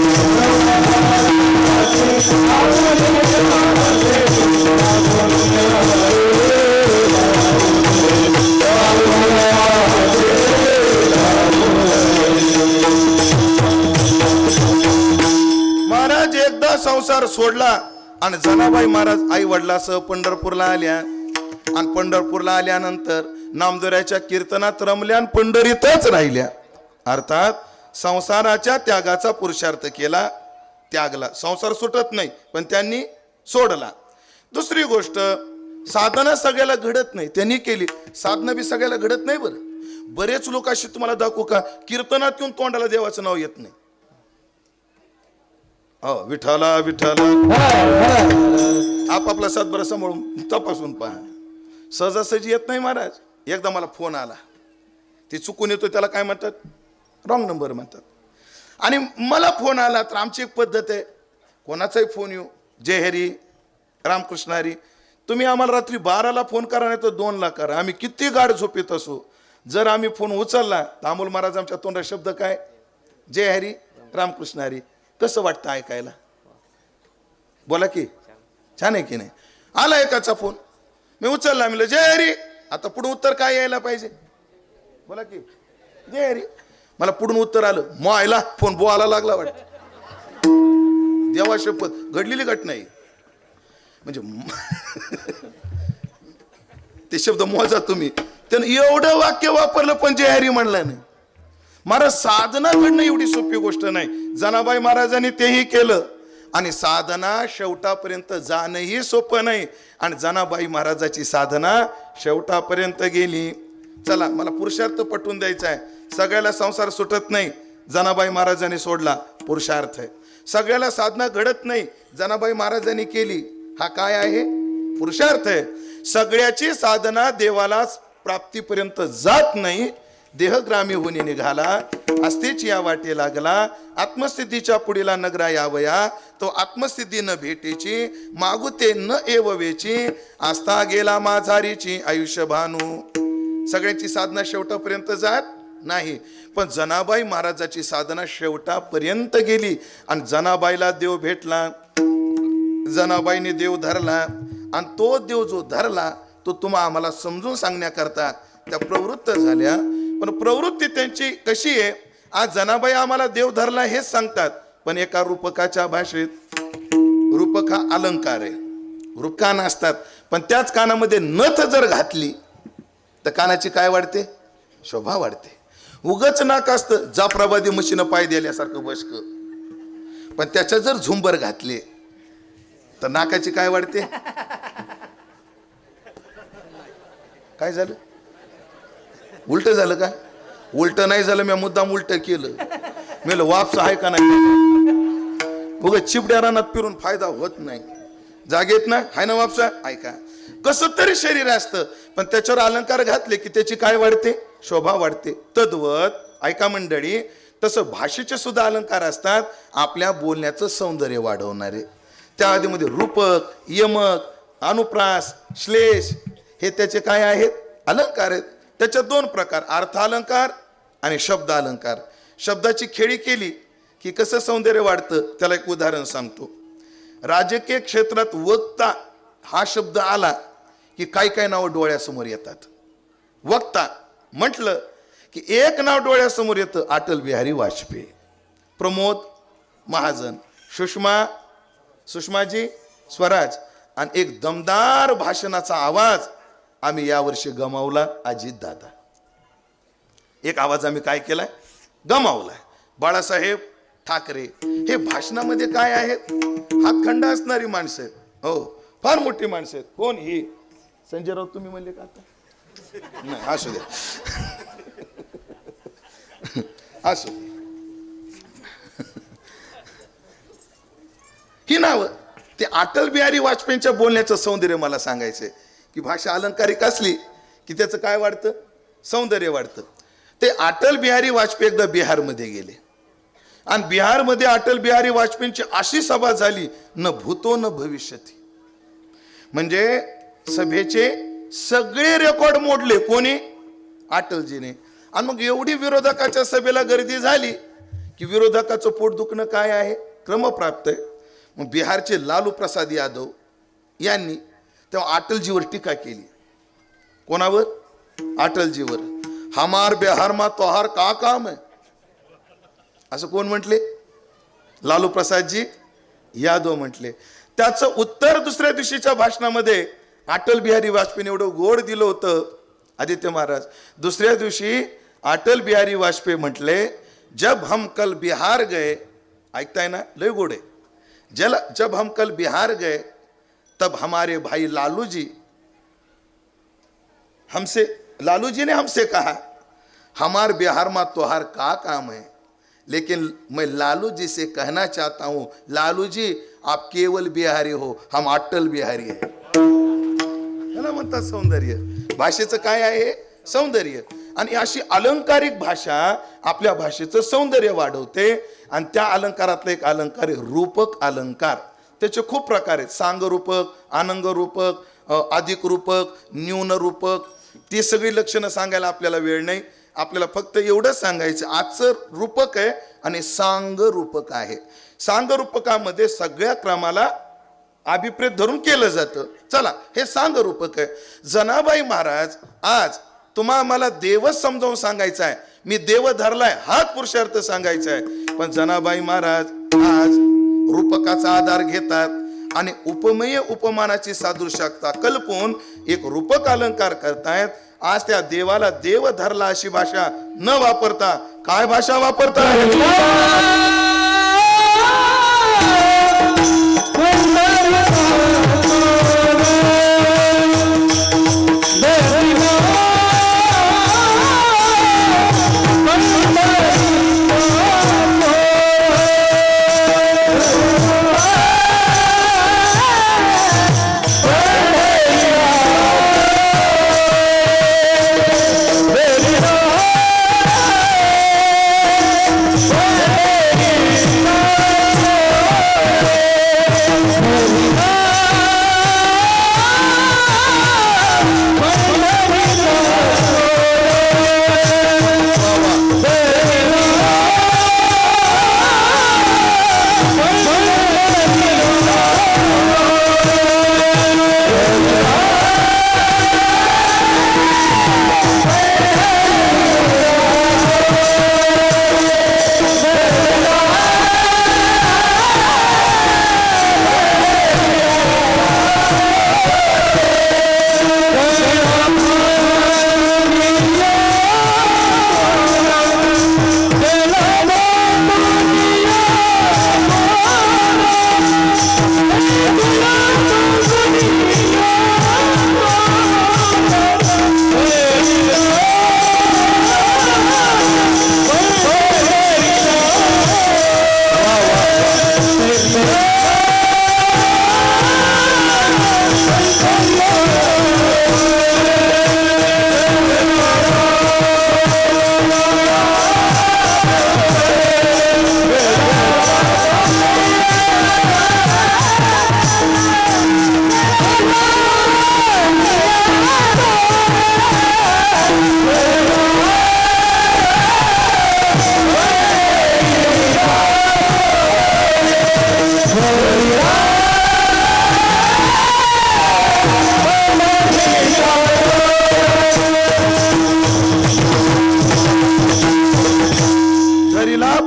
महाराज एकदा संसार सोडला आणि जनाबाई महाराज आई वडिलासह पंढरपूरला आल्या. आणि पंढरपूरला आल्यानंतर नामदेवाच्या कीर्तनात रमल्या आणि पंढरीतच राहिल्या. अर्थात संसाराच्या त्यागाचा पुरुषार्थ केला, त्यागला. संसार सुटत नाही पण त्यांनी सोडला. दुसरी गोष्ट, साधना सगळ्याला घडत नाही, त्यांनी केली. साधना बी सगळ्याला घडत नाही. बरेच लोक अशी तुम्हाला दाखवू का, कीर्तनात येऊन तोंडाला देवाचं नाव येत नाही. हो, विठाला विठाला, आपापला सातबारा सांभाळून तपासून पहा. सहजासहजी येत नाही महाराज. एकदा मला फोन आला, ते चुकून येतो त्याला काय म्हणतात, रॉंग नंबर म्हणतात. आणि मला फोन आला तर आमची एक पद्धत आहे, कोणाचाही फोन येऊ, जय हरी रामकृष्ण हरी, तुम्ही आम्हाला रात्री 12ला फोन करा, नाही तर 2ला करा. आम्ही किती गाढ झोपेत असो, जर आम्ही फोन उचलला तर अमोल महाराज आमच्या तोंडात शब्द काय, जय हरी रामकृष्ण हरी. कसं वाटतं ऐकायला, बोला की, छान आहे की नाही. आला एकाचा फोन, मी उचलला, म्हणलं जय हरी. आता पुढून उत्तर काय यायला पाहिजे, बोला की, जय हरी. मला पुढून उत्तर आलं, मायला फोन बोलायला लागला वाटत. देवा शपथ, घडलेली घटना आहे. म्हणजे ते शब्द मोजा तुम्ही. त्यानं एवढं वाक्य वापरलं पण जय हरी म्हणलं नाही. महाराज, साधना घडणं एवढी सोपी गोष्ट नाही. जनाबाई महाराजांनी तेही केलं आणि साधना शेवटापर्यंत जाणंही सोपं नाही. आणि जनाबाई महाराजाची साधना शेवटापर्यंत गेली. चला, मला पुरुषार्थ पटवून द्यायचा आहे. सगळ्याला संसार सुटत नाही, जनाबाई महाराजांनी सोडला, पुरुषार्थ आहे. सगळ्याला साधना घडत नाही, जनाबाई महाराजांनी केली, हा काय आहे, पुरुषार्थ आहे. सगळ्याची साधना देवाला प्राप्तीपर्यंत जात नाही. देहग्रामी होणे निघाला, अस्तेची या वाटे लागला, आत्मसिद्धीच्या पुढीला नगरा यावया, तो आत्मसिद्धी न भेटीची, मागुते न एववेची, आस्था गेला माझारीची आयुष्य भानू. सगळ्यांची साधना शेवटापर्यंत जात नाही, पण जनाबाई महाराजाची साधना शेवटापर्यंत गेली. आणि जनाबाईला देव भेटला, जनाबाईने देव धरला. आणि तो देव जो धरला तो तुम्हा आम्हाला समजून सांगण्याकरता त्या प्रवृत्त झाल्या. पण प्रवृत्ती त्यांची कशी आहे, आज जनाबाई आम्हाला देव धरला हेच सांगतात, पण एका रूपकाच्या भाषेत, रूपक हा अलंकार आहे, रूप कान असतात, पण त्याच कानामध्ये नथ जर घातली तर कानाची काय वाढते, शोभा वाढते. उगच नाक असतं जाफराबादी मशीन पाय दिल्यासारखं बसक, पण त्याच्या जर झुंबर घातले तर नाकाची काय वाढते, काय झालं, उलट झालं का, उलट नाही झालं, मी मुद्दाम उलट केलं. मी वापस आहे का नाही, उगच चिपड्या रानात फिरून फायदा होत नाही. जागेत ना हाय ना वापसा, ऐका कसं तरी शरीर असतं, पण त्याच्यावर अलंकार घातले की त्याची काय वाढते, शोभा वाढते. तद्वत ऐका मंडळी, तसं भाषेचे सुद्धा अलंकार असतात आपल्या बोलण्याचं सौंदर्य वाढवणारे. त्या आधीमध्ये रूपक, यमक, अनुप्रास, श्लेष हे त्याचे काय आहेत, अलंकार आहेत. त्याच्यात दोन प्रकार, अर्थ अलंकार आणि शब्द अलंकार. शब्दाची खेळी केली की कसं सौंदर्य वाढतं, त्याला एक उदाहरण सांगतो. राजकीय क्षेत्रात वक्ता हा शब्द आला की काय काय नावं डोळ्यासमोर येतात. वक्ता म्हटलं की एक नाव डोळ्यासमोर येतं, अटल बिहारी वाजपेयी, प्रमोद महाजन, सुषमाजी स्वराज, आणि एक दमदार भाषणाचा आवाज आम्ही यावर्षी गमावला अजित दादा. एक आवाज आम्ही काय केलाय, गमावलाय. बाळासाहेब ठाकरे हे भाषणामध्ये काय आहेत, हातखंडा असणारी माणसं आहेत. हो, फार मोठी माणसं आहेत. कोण ही? संजय राऊत तुम्ही म्हणले का आता? नाही, असू द्या, असू. ही नाव ते अटल बिहारी वाजपेयींच्या बोलण्याचं सौंदर्य मला सांगायचंय की भाषा अलंकारिक असली की त्याचं काय वाढतं, सौंदर्य वाढतं. ते अटल बिहारी वाजपेयी एकदा बिहारमध्ये गेले आणि बिहारमध्ये अटल बिहारी वाजपेयींची अशी सभा झाली, न भूतो न भविष्यती. म्हणजे सभेचे सगळे रेकॉर्ड मोडले. कोणी? अटलजीने. आणि मग एवढी विरोधकाच्या सभेला गर्दी झाली की विरोधकाचं पोट दुखणं काय आहे, क्रमप्राप्त आहे. मग बिहारचे लालू प्रसाद यादव यांनी तेव्हा अटलजीवर टीका केली. कोणावर? अटलजीवर. हमार बिहार मा तोहार का काम आहे, असं कोण म्हटले? लालू प्रसादजी यादव म्हटले. त्याचं उत्तर दुसऱ्या दिवशीच्या भाषणामध्ये अटल बिहारी वाजपेयीने एवढं गोड दिलं होतं आदित्य महाराज. दुसऱ्या दिवशी अटल बिहारी वाजपेयी म्हटले, जब हम कल बिहार गए, ऐकताय ना, लय गोड आहे. जब हम कल बिहार गए तब हमारे भाई लालू जी ने हमसे कहा, हमार बिहार में तोहार का काम है, लेकिन मैं लालू जी से कहना चाहता हूं, लालू जी आप केवल बिहारी हो, हम अटल बिहारी है. त्याला म्हणतात सौंदर्य. भाषेचं काय आहे? सौंदर्य. आणि अशी अलंकारिक भाषा आपल्या भाषेचं सौंदर्य वाढवते. आणि त्या अलंकारातलं एक अलंकार आहे रूपक अलंकार. त्याचे खूप प्रकार आहेत. सांग रूपक, आनंग रूपक, अधिक रूपक, न्यून रूपक. ती सगळी लक्षणं सांगायला आपल्याला वेळ नाही. आपल्याला फक्त एवढंच सांगायचं, आजचं रूपक आहे आणि सांग रूपक आहे. सांग रूपकामध्ये सगळ्या क्रमाला अभिप्रेत धरून केलं जातं. चला, हे सांग रूपक आहे. जनाबाई महाराज आज तुम्हाला मला देवच समजावून सांगायचं आहे, मी देव धरलाय हाच पुरुषार्थ सांगायचा आहे. पण जनाबाई महाराज आज रूपकाचा आधार घेतात आणि उपमेय उपमानाची सादृश्यता कल्पून एक रूपक अलंकार करतायत. आज त्या देवाला देव धरला अशी भाषा न वापरता काय भाषा वापरतात?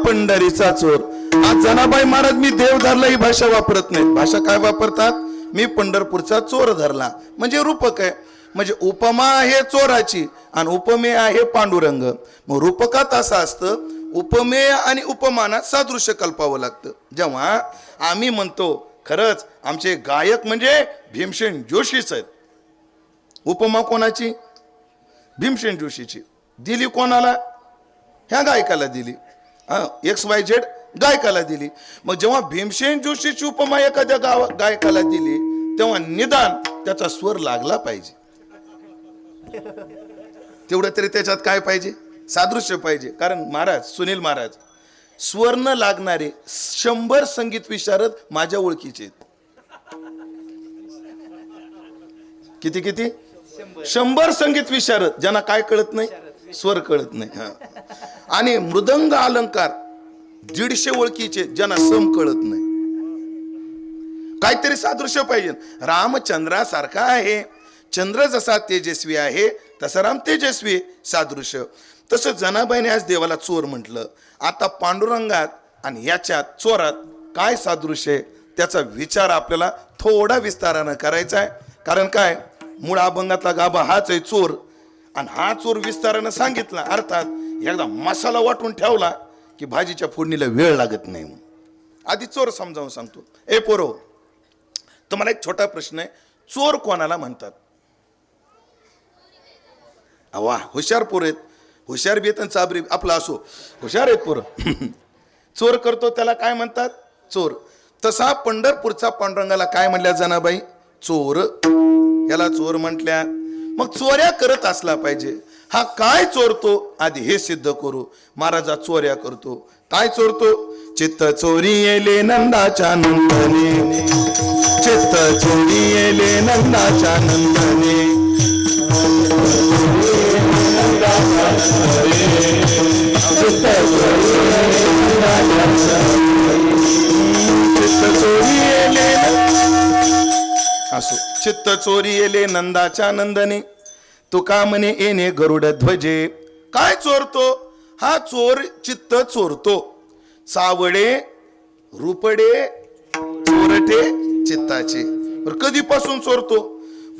पंढरीचा चोर. आज जनाबाई महाराज मी देव धरला ही भाषा वापरत नाहीत. भाषा काय वापरतात? मी पंढरपूरचा चोर धरला, म्हणजे रूपक आहे. म्हणजे उपमा आहे चोराची आणि उपमेय आहे पांडुरंग. मग रूपकात असं असतं, उपमेय आणि उपमानात सादृश्य कल्पावं लागतं. जेव्हा आम्ही म्हणतो खरंच आमचे गायक म्हणजे भीमसेन जोशीच आहेत, उपमा कोणाची? भीमसेन जोशीची. दिली कोणाला? ह्या गायकाला दिली, XYZ गायकाला दिली. मग जेव्हा भीमसेन जोशीची उपमा एखाद्या गायकाला दिली तेव्हा निदान त्याचा स्वर लागला पाहिजे, तेवढं तरी त्याच्यात काय पाहिजे? सादृश्य पाहिजे. कारण महाराज, सुनील महाराज, स्वर न लागणारे 100 संगीत विशारद माझ्या ओळखीचे आहेत. किती किती? 100 संगीत विशारद, ज्यांना काय कळत नाही? स्वर कळत नाही. आणि मृदंग अलंकार 150 ओळखीचे, ज्यांना सम कळत नाही. काहीतरी सादृश्य पाहिजे. रामचंद्रासारखा आहे, चंद्र जसा तेजस्वी आहे तसा राम तेजस्वी, सादृश्य. तसं जनाबाईने आज देवाला चोर म्हटलं. आता पांडुरंगात आणि याच्यात चोरात काय सादृश्य आहे त्याचा विचार आपल्याला थोडा विस्तारानं करायचा आहे. कारण काय, मूळ अभंगातला गाभा हाच आहे चोर, आणि हा चोर विस्तारानं सांगितला. अर्थात एकदा मसाला वाटून ठेवला की भाजीच्या फोडणीला वेळ लागत नाही. आधी चोर समजावून सांगतो. ए पोरो, तुम्हाला एक छोटा प्रश्न आहे, चोर कोणाला म्हणतात? वा, हुशार पोर आहेत, हुशार बी आहेत, चाबरी आपला असो, हुशार आहेत पोर. चोर करतो त्याला काय म्हणतात? चोर. तसा पंढरपूरचा पांडुरंगाला काय म्हणल्या जनाबाई? चोर. याला चोर म्हटल्या. मग चोऱ्या करत असला पाहिजे. हा काय चोरतो आधी हे सिद्ध करू. महाराजा चोऱ्या करतो. काय चोरतो? चित्त चोरी येले नंदाच्या नंदने, चित्त चोरी येले नंदाच्या नंदने, असो. चित्त चोरी येले नंदाच्या नंदने, तुका म्हणे येणे गरुड ध्वजे. काय चोरतो? हा चोर चित्त चोरतो. सावडे रुपडे चोरटे चित्ताचे. कधीपासून चोरतो?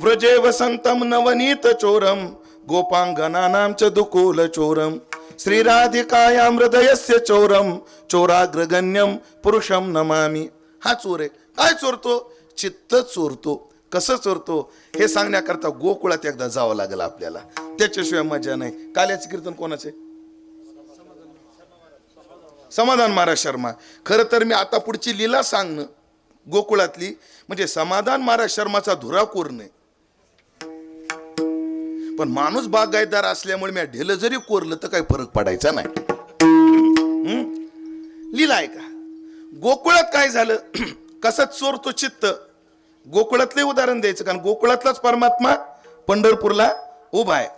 व्रजे वसंतम नवनीत चोरम, गोपांगनानां च दुकूल चोरम, श्रीराधिकायां हृदयस्य चोरम, चोराग्रगण्यम पुरुषम नमामि. हा चोर आहे. काय चोरतो? चित्त चोरतो. कसं चोरतो हे सांगण्याकरता गोकुळात एकदा जावं लागेल आपल्याला, त्याच्याशिवाय मजा नाही. काल्याचे कीर्तन कोणाचे? समाधान महाराज शर्मा. खरं तर मी आता पुढची लीला सांगणं गोकुळातली म्हणजे समाधान महाराज शर्माचा धुरा कोरणे, पण माणूस बागायतदार असल्यामुळे मी ढेलं जरी कोरलं तर काही फरक पडायचा नाही. लीला आहे का? गोकुळात काय झालं? कसं चोरतो चित्त. गोकुळातले उदाहरण द्यायचं, कारण गोकुळातलाच परमात्मा पंढरपूरला उभा आहे.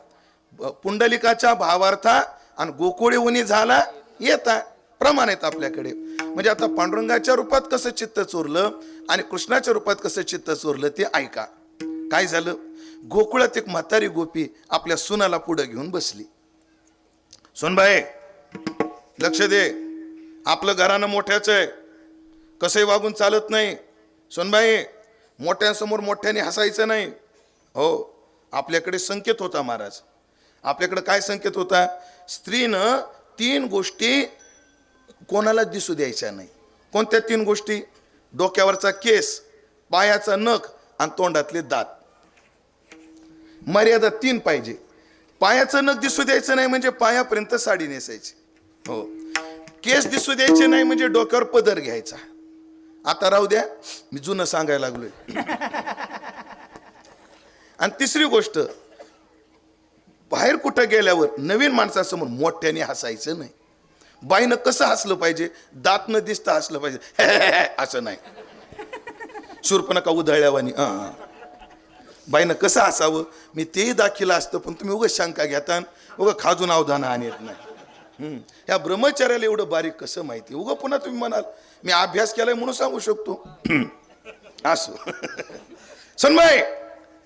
पुंडलिकाच्या भावार्था आणि गोकुळे उनी झाला येता प्रमाण आहेत आपल्याकडे. म्हणजे आता पांडुरंगाच्या रूपात कसं चित्त चोरलं आणि कृष्णाच्या रूपात कसं चित्त चोरलं ते ऐका. काय झालं? गोकुळात एक म्हातारी गोपी आपल्या सुनाला पुढे घेऊन बसली. सोनबाई लक्ष दे, आपलं घरानं मोठ्याच आहे, कसंही वागून चालत नाही. सोनबाई मोठ्यांसमोर मोठ्याने हसायचं नाही. हो, आपल्याकडे संकेत होता महाराज. आपल्याकडे काय संकेत होता? स्त्रीनं 3 गोष्टी कोणाला दिसू द्यायच्या नाही. कोणत्या 3 गोष्टी? डोक्यावरचा केस, पायाचा नख आणि तोंडातले दात. मर्यादा 3 पाहिजे. पायाचं नख दिसू द्यायचं नाही म्हणजे पायापर्यंत साडी नेसायची. हो, केस दिसू द्यायचे नाही म्हणजे डोक्यावर पदर घ्यायचा. आता राहू द्या, मी जुनं सांगायला लागलोय. आणि 3री गोष्ट, बाहेर कुठं गेल्यावर नवीन माणसासमोर मोठ्याने हसायचं नाही. बाईनं कसं हसलं पाहिजे? दात न दिसता हसलं पाहिजे. असं नाही, शूर्पणखा उधळल्यावानी. बाईनं कसं हसावं मी तेही दाखिलं असतं, पण तुम्ही उगाच शंका घेता, उगा खाजून अवधान आणत नाही. ह्या ब्रह्मचार्याला एवढं बारीक कसं माहिती? उगा पुन्हा तुम्ही म्हणाल मी अभ्यास केलाय म्हणून सांगू शकतो. असो. सन्माय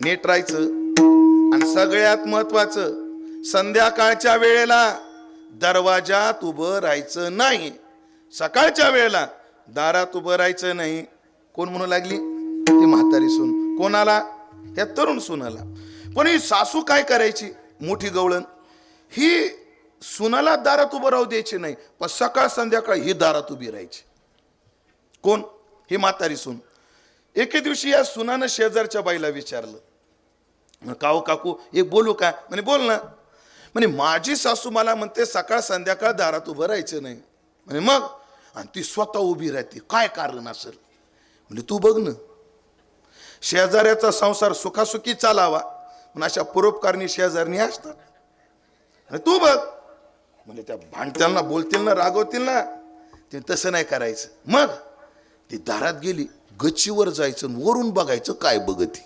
नीट राहायचं. आणि सगळ्यात महत्वाचं, संध्याकाळच्या वेळेला दरवाजात उभं राहायचं नाही. सकाळच्या वेळेला दारात उभं राहायचं नाही. कोण म्हणू लागली? ती म्हातारी सून. कोणाला? या तरुण सुनाला. पण ही सासू काय करायची मोठी गवळण, ही सुनाला दारात उभं राहू द्यायची नाही, पण सकाळ संध्याकाळ ही दारात उभी राहायची. कोण? ही म्हातारी सून. एके दिवशी या सुनानं शेजारच्या बाईला विचारलं, काहो काकू एक बोलू का? म्हणे बोल ना. म्हणे माझी सासू मला म्हणते सकाळ संध्याकाळ दारात उभं राहायचं नाही. म्हणे मग? आणि ती स्वतः उभी राहते, काय कारण असेल? म्हणजे तू बघ ना, शेजाऱ्याचा संसार सुखासुखी चालावा म्हणून अशा परोपकारणी शेजारणी असतात. आणि तू बघ, म्हणजे त्या भांडतील ना, बोलतील ना, रागवतील ना, ते तसं नाही करायचं. मग ती दारात गेली, गच्चीवर जायचं, वरून बघायचं काय बघती.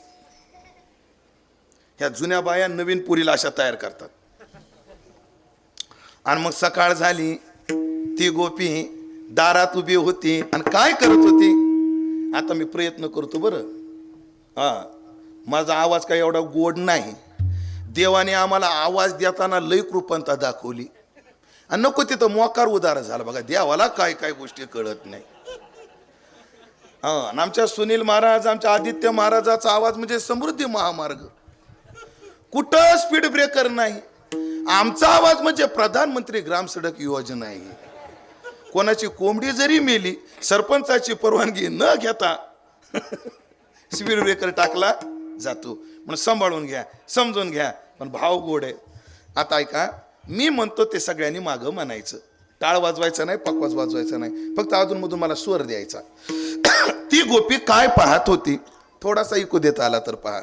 ह्या जुन्या बाया नवीन पुरीला अशा तयार करतात. आणि मग सकाळ झाली, ती गोपी दारात उभी होती आणि काय करत होती? आता मी प्रयत्न करतो बरं. माझा आवाज काही एवढा गोड नाही. देवाने आम्हाला आवाज देताना लय कृपणता दाखवली आणि नको तिथं मोकार उदार झाला. बघा देवाला काय काय गोष्टी कळत नाही. आमच्या सुनील महाराज, आमच्या आदित्य महाराजाचा आवाज म्हणजे समृद्धी महामार्ग, कुठं स्पीड ब्रेकर नाही. आमचा आवाज म्हणजे प्रधानमंत्री ग्राम सडक योजना आहे. कोणाची कोंबडी जरी मेली, सरपंचाची परवानगी न घेता स्पीड ब्रेकर टाकला जातो. म्हणून सांभाळून घ्या, समजून घ्या, पण भाव गोड आहे. आता ऐका, मी म्हणतो ते सगळ्यांनी मागं म्हणायचं. टाळ वाजवायचा नाही, पकवाज वाजवायचा नाही, फक्त अधूनमधून मला स्वर द्यायचा. ती गोपी काय पाहत होती थोडासा ऐकू देता आला तर पहा.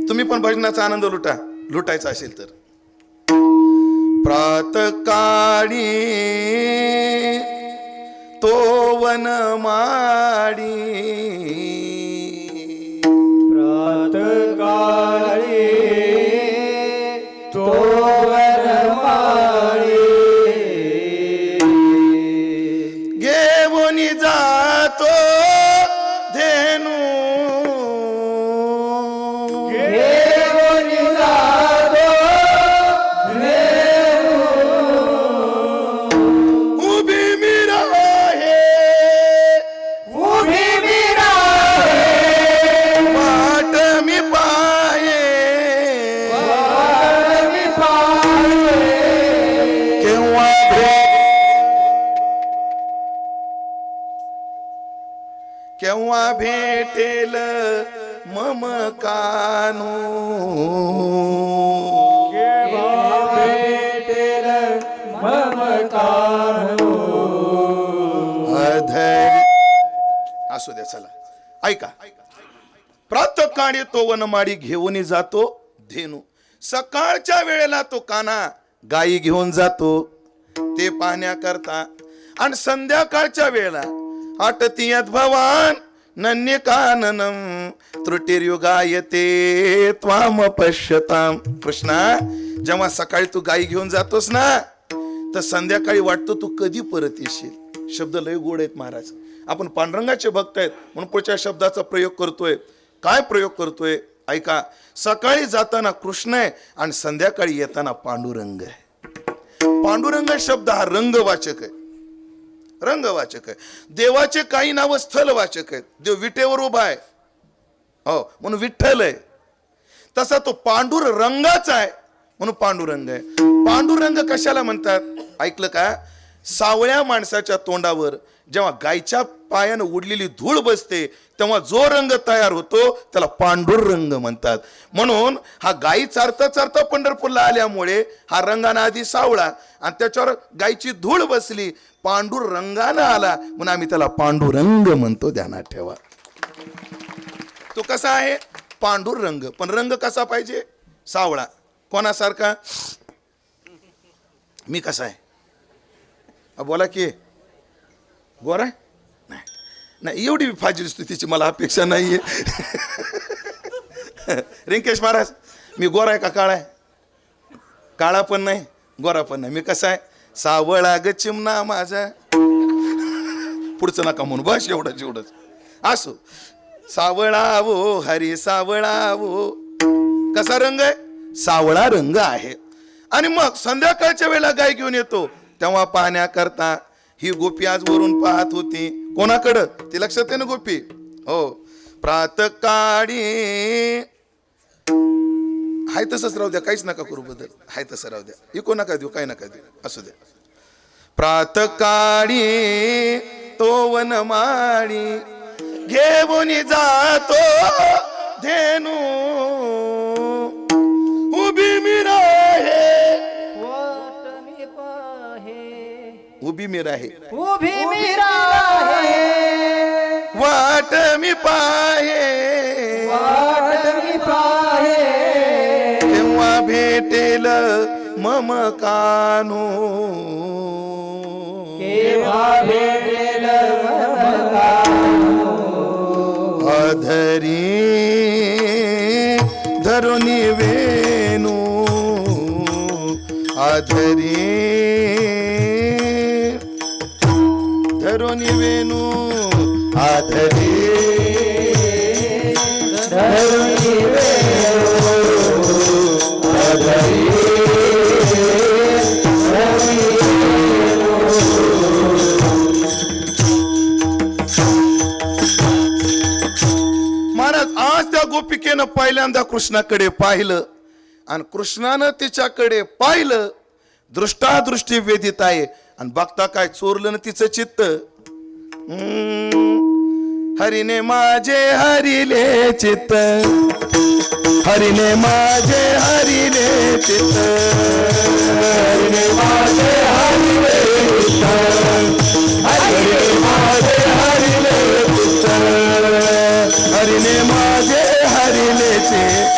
तुम्ही पण भजनाचा आनंद लुटायचा असेल तर. प्रातकाळी तो वनमाळी, प्रातकाळी तो वनमाळी, घेऊन जातो धेनू, घेऊन जातो धेनू, उभी मी राहे, उभी मी राहे, वाट मी पाहे, वाट मी पाहे, केव्हा केव्हा भेटेल मम कानू, केव्हा भेटेल मम कानू, अधरी. असू द्या, चला ऐका. प्रातःकाळी तो वनमाळी घेऊन जातो धेनू, सकाळच्या वेळेला तो काना गायी घेऊन जातो ते पाहण्याकरता. आणि संध्याकाळच्या वेळेला अटतीयत भवान नन्य काननम त्रुटिर्युगायते त्वाम पश्यताम. कृष्णा, जेव्हा सकाळी तू गायी घेऊन जातोस ना, तर संध्याकाळी वाटतो तू कधी परत येशील. शब्द लय गोड आहेत महाराज. आपण पांडुरंगाचे भक्त आहेत म्हणून पुढच्या शब्दाचा प्रयोग करतोय. काय प्रयोग करतोय ऐका. सकाळी जाताना कृष्ण आहे आणि संध्याकाळी येताना पांडुरंग आहे. पांडुरंग शब्द हा रंगवाचक आहे, रंगवाचक आहे. देवाचे काही नाव स्थलवाचक आहेत. देव विटेवर उभा आहे, हो म्हणून विठ्ठल आहे. तसा तो पांडुरंगाचा आहे म्हणून पांडुरंग आहे. पांडुरंग कशाला म्हणतात ऐकलं का? सावळ्या माणसाच्या तोंडावर जेव्हा गायच्या पायानं उडलेली धूळ बसते तेव्हा जो रंग तयार होतो त्याला पांडुरंग म्हणतात. म्हणून हा गायी चारता चारता पंढरपूरला आल्यामुळे हा रंगाना आधी सावळा आणि त्याच्यावर गायची धूळ बसली, पांडुरंगानं आला म्हणून आम्ही त्याला पांडुरंग म्हणतो. ध्यानात ठेवा. तो कसा आहे? पांडुरंग. पण रंग कसा पाहिजे? सावळा. कोणासारखा? मी कसा आहे? बोला की गोरा नाही, नाही एवढी फाजील स्तुतीची मला अपेक्षा नाहीये. रिंकेश महाराज, मी गोरा आहे का काळा आहे? काळा पण नाही, गोरा पण नाही. मी कसा आहे? सावळा ग चिमणा माझा. पुढचं नका म्हणून, बस एवढंच एवढंच. असो, सावळा वो हरी सावळा वो. कसा रंग आहे? सावळा रंग आहे. आणि मग संध्याकाळच्या वेळेला गाय घेऊन येतो तेव्हा पाहण्याकरता ही गोपी आज वरून पाहत होती. कोणाकडं? ती लक्षात आहे ना गोपी? हो. प्रातकाळी हाय तसंच राहू द्या, काहीच नका करू बदल, हाय तसं राहू द्या, इको नका देऊ, काय नका देऊ, असू द्या. प्रातकाळी तो वनमाळी घेऊन जातो धेनू उभी मी राहे, उभी मी राहे, उभी मी राहे, वाट मी पाहे, वाट मी पाहे, तेव्हा भेटेल मम कानू, केव्हा भेटेल अधरी धरुनी वेणू, अधरी धरुनी वेणू, अधरी धरुनी वेणू, अधरी महाराज, आज त्या गोपिकेनं पहिल्यांदा कृष्णाकडे पाहिलं आणि कृष्णानं तिच्याकडे पाहिलं. दृष्टादृष्टी वेदित आहे आणि बघता काय चोरलं ना तिचं चित्त. हरीने माझे हरिले चित्त, हरीने माझे हरिले चित्त, हरीने माझे हरिले चित्त, हरीने माझे हरिले चित्त, हरीने माझे हरिले चित्त.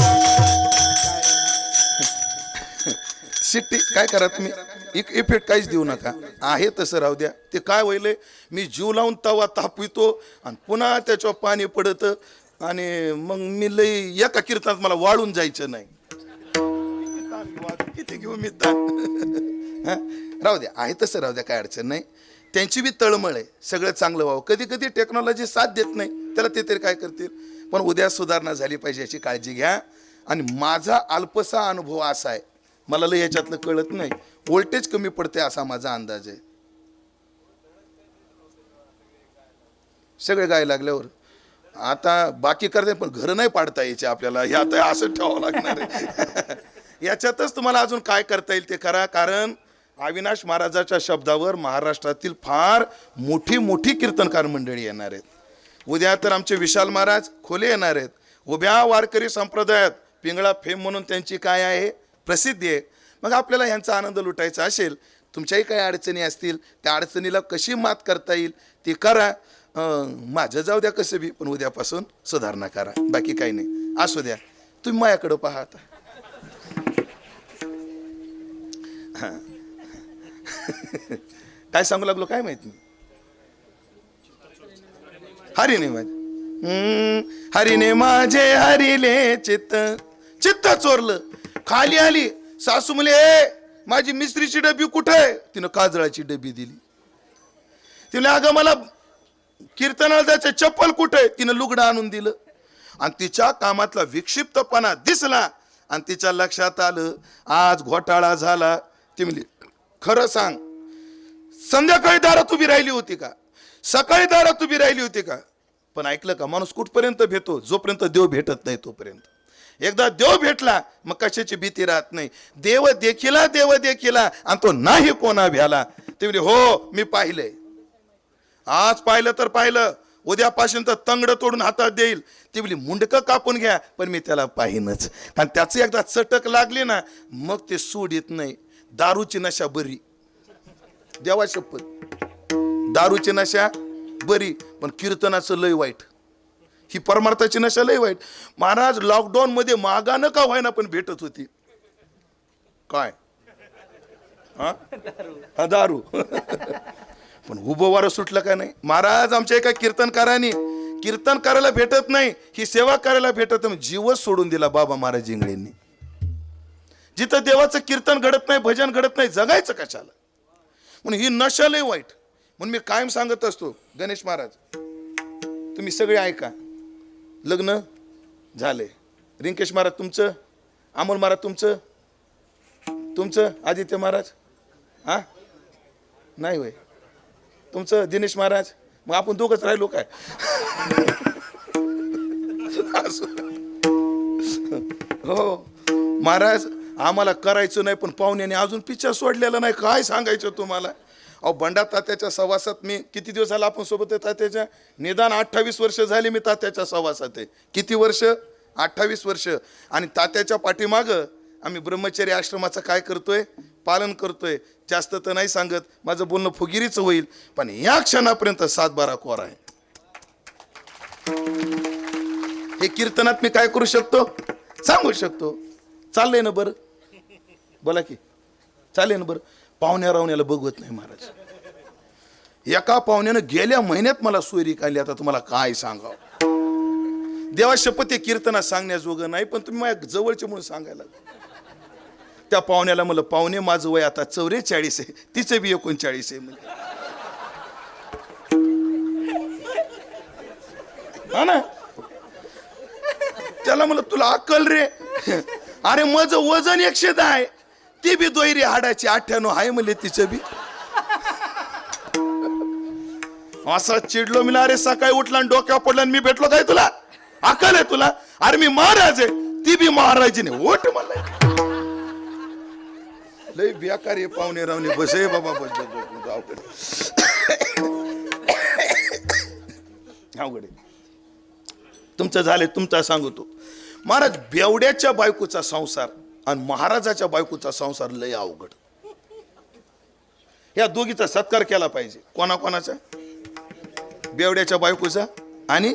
शिट्टी काय करा तुम्ही, इफेक्ट काहीच देऊ नका, आहे तसं राहू द्या. ते काय व्हायलंय, मी जीव लावून तवा तापवितो आणि पुन्हा त्याच्यावर पाणी पडत आणि मग मी लई एका कीर्तनात मला वाळून जायचं नाही. किती घेऊ मी ताण. राहू द्या, आहे तसं राहू द्या, काय अडचण नाही. त्यांची बी तळमळ आहे, सगळं चांगलं व्हावं. कधी कधी टेक्नॉलॉजी साथ देत नाही, त्याला ते तरी काय करतील. पण उद्या सुधारणा झाली पाहिजे याची काळजी घ्या. आणि माझा अल्पसा अनुभव असा आहे, मला लय याच्यातलं कळत नाही, व्होल्टेज कमी पडते असा माझा अंदाज आहे. सगळे गाय लागल्यावर आता बाकी करते, पण घर नाही पाडता यायचे आपल्याला, हे आता असं ठेवावं लागणार आहे. याच्यातच तुम्हाला अजून काय करता येईल ते करा. कारण अविनाश महाराजाच्या शब्दावर महाराष्ट्रातील फार मोठी मोठी कीर्तनकार मंडळी येणार आहेत. उद्या तर आमचे विशाल महाराज खोले येणार आहेत. उभ्या वारकरी संप्रदायात पिंगळा फेम म्हणून त्यांची काय आहे, प्रसिद्धी आहे. मग आपल्याला ह्यांचा आनंद लुटायचा असेल, तुमच्याही काही अडचणी असतील, त्या अडचणीला कशी मात करता येईल ती करा. माझं जाऊ द्या कसं बी, पण उद्यापासून सुधारणा करा, बाकी काही नाही. असू द्या, तुम्ही माझ्याकडं पहा आता. काय सांगू लागलो काय माहित नाही. हरीने माझे हरीने माझे हरिले चित्त, चित्त चोरलं. खाली आली सासू मुले, माझी मिस्त्रीची डबी कुठे आहे? तिनं काजळाची डबी दिली. तिने अगं मला कीर्तनाला जायचं, चप्पल कुठे? तिनं लुगडं आणून दिलं. आणि तिच्या कामातला विक्षिप्तपणा दिसला आणि तिच्या लक्षात आलं आज घोटाळा झाला. ती म्हणली खरं सांग, संध्याकाळी दारात उभी राहिली होती का, सकाळी दारात उभी राहिली होती का? पण ऐकलं का, माणूस कुठपर्यंत भेटतो, जोपर्यंत देव भेटत नाही तोपर्यंत. एकदा देव भेटला मग कशाची भीती राहत नाही. देव देखिला आणि तो नाही कोणा भ्याला. ते म्हणले हो मी पाहिलंय, आज पाहिलं तर पाहिलं, उद्यापासून तर तंगड तोडून हातात देईल. ती म्हणली मुंडकं कापून घ्या, पण मी त्याला पाहिनच. कारण त्याची एकदा चटक लागली ना मग ते सूड येत नाही. दारूची नशा बरी, देवा शपथ, दारूची नशा बरी, पण कीर्तनाचं लय वाईट. ही परमार्थाची नशा लय वाईट. महाराज लॉकडाऊन मध्ये मागानं का व्हायना पण भेटत होती. काय हा दारू. पण उभं वारं सुटलं का नाही. महाराज आमच्या एका कीर्तनकारांनी कीर्तन करायला भेटत नाही, ही सेवा करायला भेटत नाही, जीवच सोडून दिला बाबा महाराज इंगळेंनी. जिथं देवाचं कीर्तन घडत नाही, भजन घडत नाही, जगायचं कशाला. म्हणून ही नशा लय वाईट. म्हणून मी कायम सांगत असतो, गणेश महाराज तुम्ही सगळे ऐका, लग्न झाले, रिंकेश महाराज तुमचं, अमोल महाराज तुमचं, तुमचं आदित्य महाराज हा नाही होय, तुमचं दिनेश महाराज, मग आपण दोघंच राहिलो काय. हो महाराज, आम्हाला करायचं नाही, पण पाहुण्याने अजून पिच्छा सोडलेला नाही. काय सांगायचं तुम्हाला. अहो बंडा तात्याच्या सहवासात मी किती दिवस झाला आपण सोबत आहे तात्याच्या, निदान 28 वर्ष झाली मी तात्याच्या सहवासात आहे. किती वर्ष? 28 वर्ष. आणि तात्याच्या पाठीमाग आम्ही ब्रह्मचर्य आश्रमाचं काय करतोय, पालन करतोय. जास्त तर नाही सांगत, माझं बोलणं फुगिरीच होईल, पण या क्षणापर्यंत 7-12 कोरा आहे. हे कीर्तनात मी काय करू शकतो, सांगू शकतो. चाललंय ना बरं, बोला की चाललंय ना बरं. पाहुण्या रावण्याला बघवत नाही महाराज. एका पाहुण्यानं गेल्या महिन्यात मला सोयरी काढली. आता तुम्हाला काय सांगावं. देवा शपथ कीर्तनात सांगण्याजोगं नाही, पण तुम्ही माझ्या जवळचे म्हणून सांगायला. त्या पाहुण्याला म्हणलं, पाहुणे माझं वय आता 44 आहे, तिचं बी 39 आहे म्हणजे. हा ना. त्याला म्हणलं तुला अक्कल रे. अरे माझं वजन 110 आहे, ती बी दोयरी हाडाची 98 आहे म्हणले तिचं बी. असा चिडलो मी. अरे सकाळी उठला आणि डोक्यावर पडला आणि मी भेटलो काय तुला, अक्कल आहे तुला? अरे मी महाराज आहे, ती बी महाराजी नाही. ओट मला लय बेकार आहे पाहुणे रावणे. बस आहे बाबा, बस अवघड आहे तुमचं. झालंय तुमचा सांगतो महाराज. बेवड्याच्या बायकोचा संसार आणि महाराजाच्या बायकोचा संसार लय अवघड. या दोघीचा सत्कार केला पाहिजे. कोणाकोणाचा? बेवड्याच्या बायकोचा आणि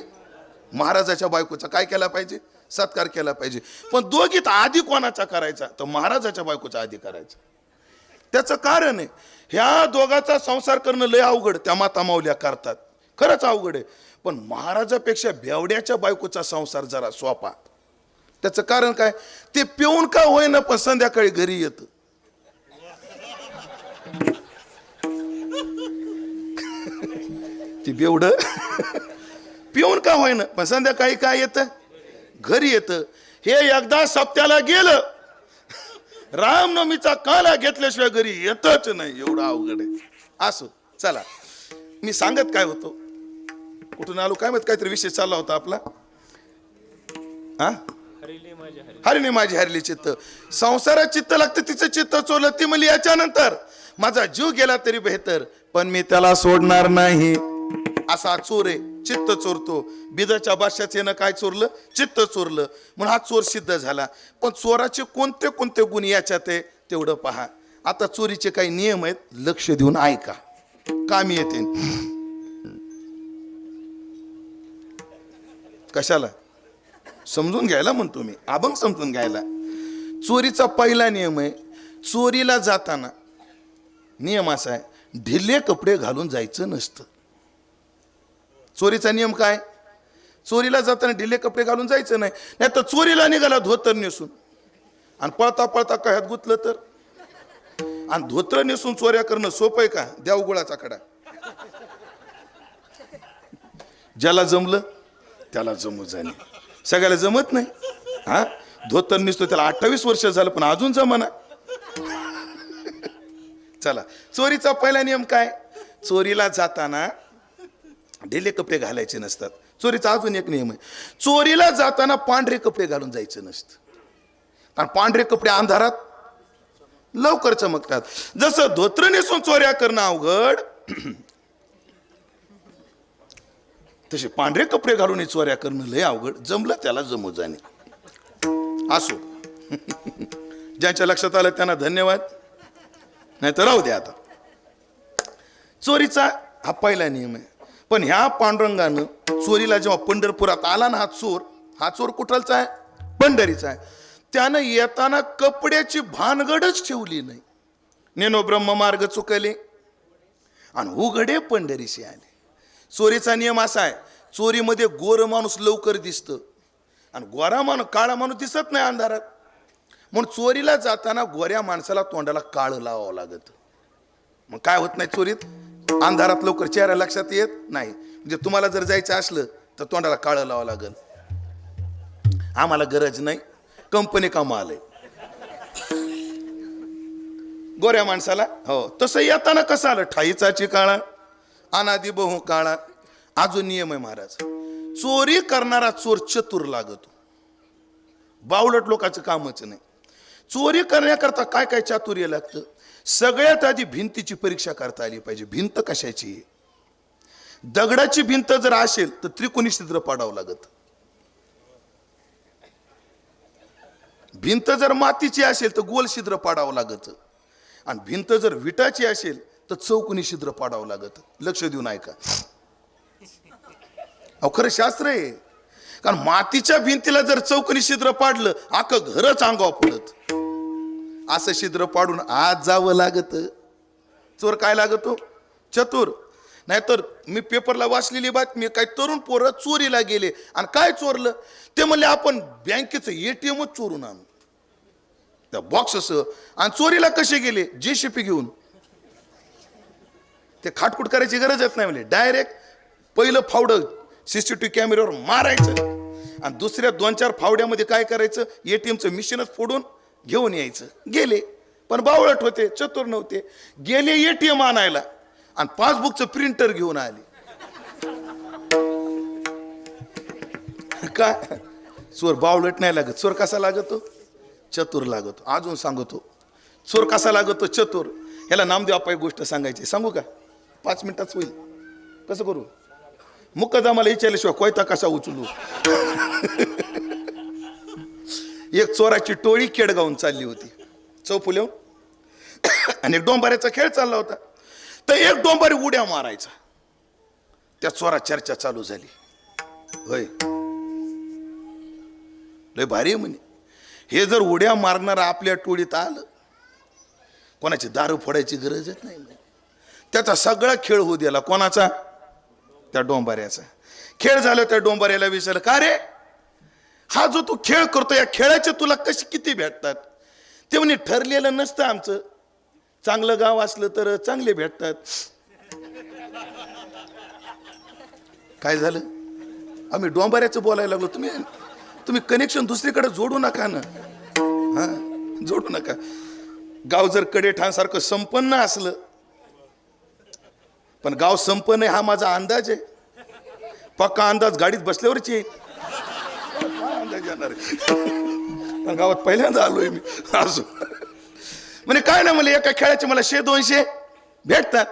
महाराजाच्या बायकोचा काय केला पाहिजे, सत्कार केला पाहिजे. पण दोघीत आधी कोणाचा करायचा, तर महाराजाच्या बायकोचा आधी करायचा. त्याचं कारण आहे, ह्या दोघाचा संसार करणं लय अवघड. त्या माता माऊल्या करतात, खरंच अवघड आहे. पण महाराजापेक्षा बेवड्याच्या बायकोचा संसार जरा सोपा. त्याचं कारण काय, ते पिऊन का होईना पण संध्याकाळी घरी येत. ती बेवड पिऊन का होईना पण संध्याकाळी काय येत, घरी येत. हे एकदा सप्त्याला गेलं, रामनवमीचा काला घेतल्याशिवाय घरी येतच नाही. एवढं अवघड आहे. असो चला, मी सांगत काय होतो, कुठून आलो काय माहित, काहीतरी विषय चालला होता आपला. हा, हरिणी माझी हरली चित्त. संसारात चित्त लागतं, तिचं चित्त चोरलं. ती म्हणली याच्यानंतर माझा जीव गेला तरी बेहतर, पण मी त्याला सोडणार नाही. असा चोर आहे, चित्त चोरतो. बिदाच्या बादशाचं यानं काय चोरलं, चित्त चोरलं, म्हणून हा चोर सिद्ध झाला. पण चोराचे कोणते कोणते गुण याच्यात आहे तेवढं पहा. आता चोरीचे काही नियम आहेत, लक्ष देऊन ऐका, कामी येते. कशाला समजून घ्यायला म्हणतो मी, अभंग समजून घ्यायला. चोरीचा पहिला नियम आहे, चोरीला जाताना नियम असा आहे, ढिले कपडे घालून जायचं नसतं. चोरीचा नियम काय, चोरीला जाताना ढिले कपडे घालून जायचं नाही. नाही तर चोरीला निघाला धोतर नेसून आणि पळता पळता कह्यात गुतलं तर. आणि धोतर नेसून चोऱ्या करणं सोपं आहे का, देवगुळाचा कडा. ज्याला जमलं त्याला जमू जाणे, सगळ्याला जमत नाही. हा, धोतर नेसतो त्याला 28 वर्ष झालं पण अजून जमाना. चला, चोरीचा पहिला नियम काय, चोरीला जाताना ढिले कपडे घालायचे नसतात. चोरीचा अजून एक नियम आहे, चोरीला जाताना पांढरे कपडे घालून जायचं नसतं. आणि पांढरे कपडे अंधारात लवकर चमकतात. जसं धोत्र नेसून चोऱ्या करणं अवघड, तसे पांढरे कपडे घालून चोऱ्या करणं लय अवघड. जमलं त्याला जमू जाणे. असो, ज्यांच्या लक्षात आलं त्यांना धन्यवाद, नाही तर राहू द्या. आता चोरीचा हा पहिला नियम आहे. पण ह्या पांडुरंगानं चोरीला जेव्हा पंढरपुरात आला ना, हा चोर कुठलचा आहे, पंढरीचा आहे. त्यानं येताना कपड्याची भानगडच ठेवली नाही. नेनो ब्रह्म मार्ग चुकले आणि उघडे पंढरीशी आले. चोरीचा नियम असा आहे, चोरीमध्ये गोर माणूस लवकर दिसतं आणि गोरा माणूस, काळा माणूस दिसत नाही अंधारात. म्हणून चोरीला जाताना गोऱ्या माणसाला तोंडाला काळं लावावं लागत. मग काय होत नाही, चोरीत अंधारात लवकर चेहरा लक्षात येत नाही. म्हणजे तुम्हाला जर जायचं असलं तर तोंडाला काळं लावावं लागल. आम्हाला गरज नाही, कंपनी कामा आलंय गोऱ्या माणसाला. हो, तसं येताना कसं आलं, ठाईचाची काळा, अनादी बहु काळा. अजून नियम आहे महाराज, चोरी करणारा चोर चतुर लागतो, बावलट लोकांचं कामच नाही. चोरी करण्याकरता काय काय चातुर्य लागतं. सगळ्यात आधी भिंतीची परीक्षा करता आली पाहिजे. भिंत कशाची आहे? दगडाची भिंत जर असेल तर त्रिकोणी छिद्र पाडावं लागत. भिंत जर मातीची असेल तर गोल छिद्र पाडावं लागत. आणि भिंत जर विटाची असेल तर चौकोनी छिद्र पाडावं लागत. लक्ष देऊन ऐका, अहो खरं शास्त्र आहे. कारण मातीच्या भिंतीला जर चौकोनी छिद्र पाडलं अख्खं घरच अंगावर पडत. असं छिद्र पाडून आत जावं लागत. चोर काय लागतो? चतुर. नाहीतर मी पेपरला वाचलेली बातमी, काही तरुण पोरं चोरीला गेले आणि काय चोरलं ते म्हणले आपण बँकेचं एटीएमच चोरून आणू, त्या बॉक्स. आणि चोरीला कसे गेले? JCB घेऊन. ते खाटकूट करायची गरजच नाही. म्हणजे डायरेक्ट पहिलं फावडं CCTV कॅमेऱ्यावर मारायचं आणि दुसऱ्या 2-4 फावड्यामध्ये काय करायचं, ATMचं मशीनच फोडून घेऊन यायचं. गेले, पण बावळट होते, चतुर नव्हते. गेले ATM आणायला आणि पासबुकचं प्रिंटर घेऊन आले. काय चोर बावळट नाही लागत. चोर कसा लागतो? चतुर लागतो. अजून सांगतो चोर कसा लागतो? चतुर. ह्याला नामदेव आपा एक गोष्ट सांगायची, सांगू का? 5 मिनिटाच होईल. कसं करू? मुक्कादामाला विचारल्याशिवाय कोयता कसा उचलू? एक चोराची टोळी केडगावून चालली होती चौफुल्याहून, आणि एक डोंबाऱ्याचा खेळ चालला होता. तर एक डोंबारी उड्या मारायचा. त्या चोरात चर्चा चालू झाली. होय, लय भारी आहे म्हणे. हे जर उड्या मारणार आपल्या टोळीत आलं, कोणाची दारू फोडायची गरजच नाही. त्याचा सगळा खेळ होऊ दिला. कोणाचा? त्या डोंबाऱ्याचा. खेळ झाला. त्या डोंबाऱ्याला विचारलं, का रे हा जो तू खेळ करतो या खेळाचे तुला कशी किती भेटतात? ते म्हणे ठरलेलं नसतं आमचं, चांगलं गाव असलं तर चांगले भेटतात. काय झालं? आम्ही डोंबाऱ्याचं बोलायला लागलो. तुम्ही कनेक्शन दुसरीकडे जोडू नका ना. हा, जोडू नका. गाव जर कडेठाणसारखं संपन्न असलं, पण गाव संपन्न आहे हा माझा अंदाज आहे. पक्का अंदाज गाडीत बसल्यावरच येईल. अंदाज येणार आहे. गावात पहिल्यांदा आलोय मी. अजून म्हणजे काय ना, म्हणले एका खेळाचे मला 100-200 भेटतात.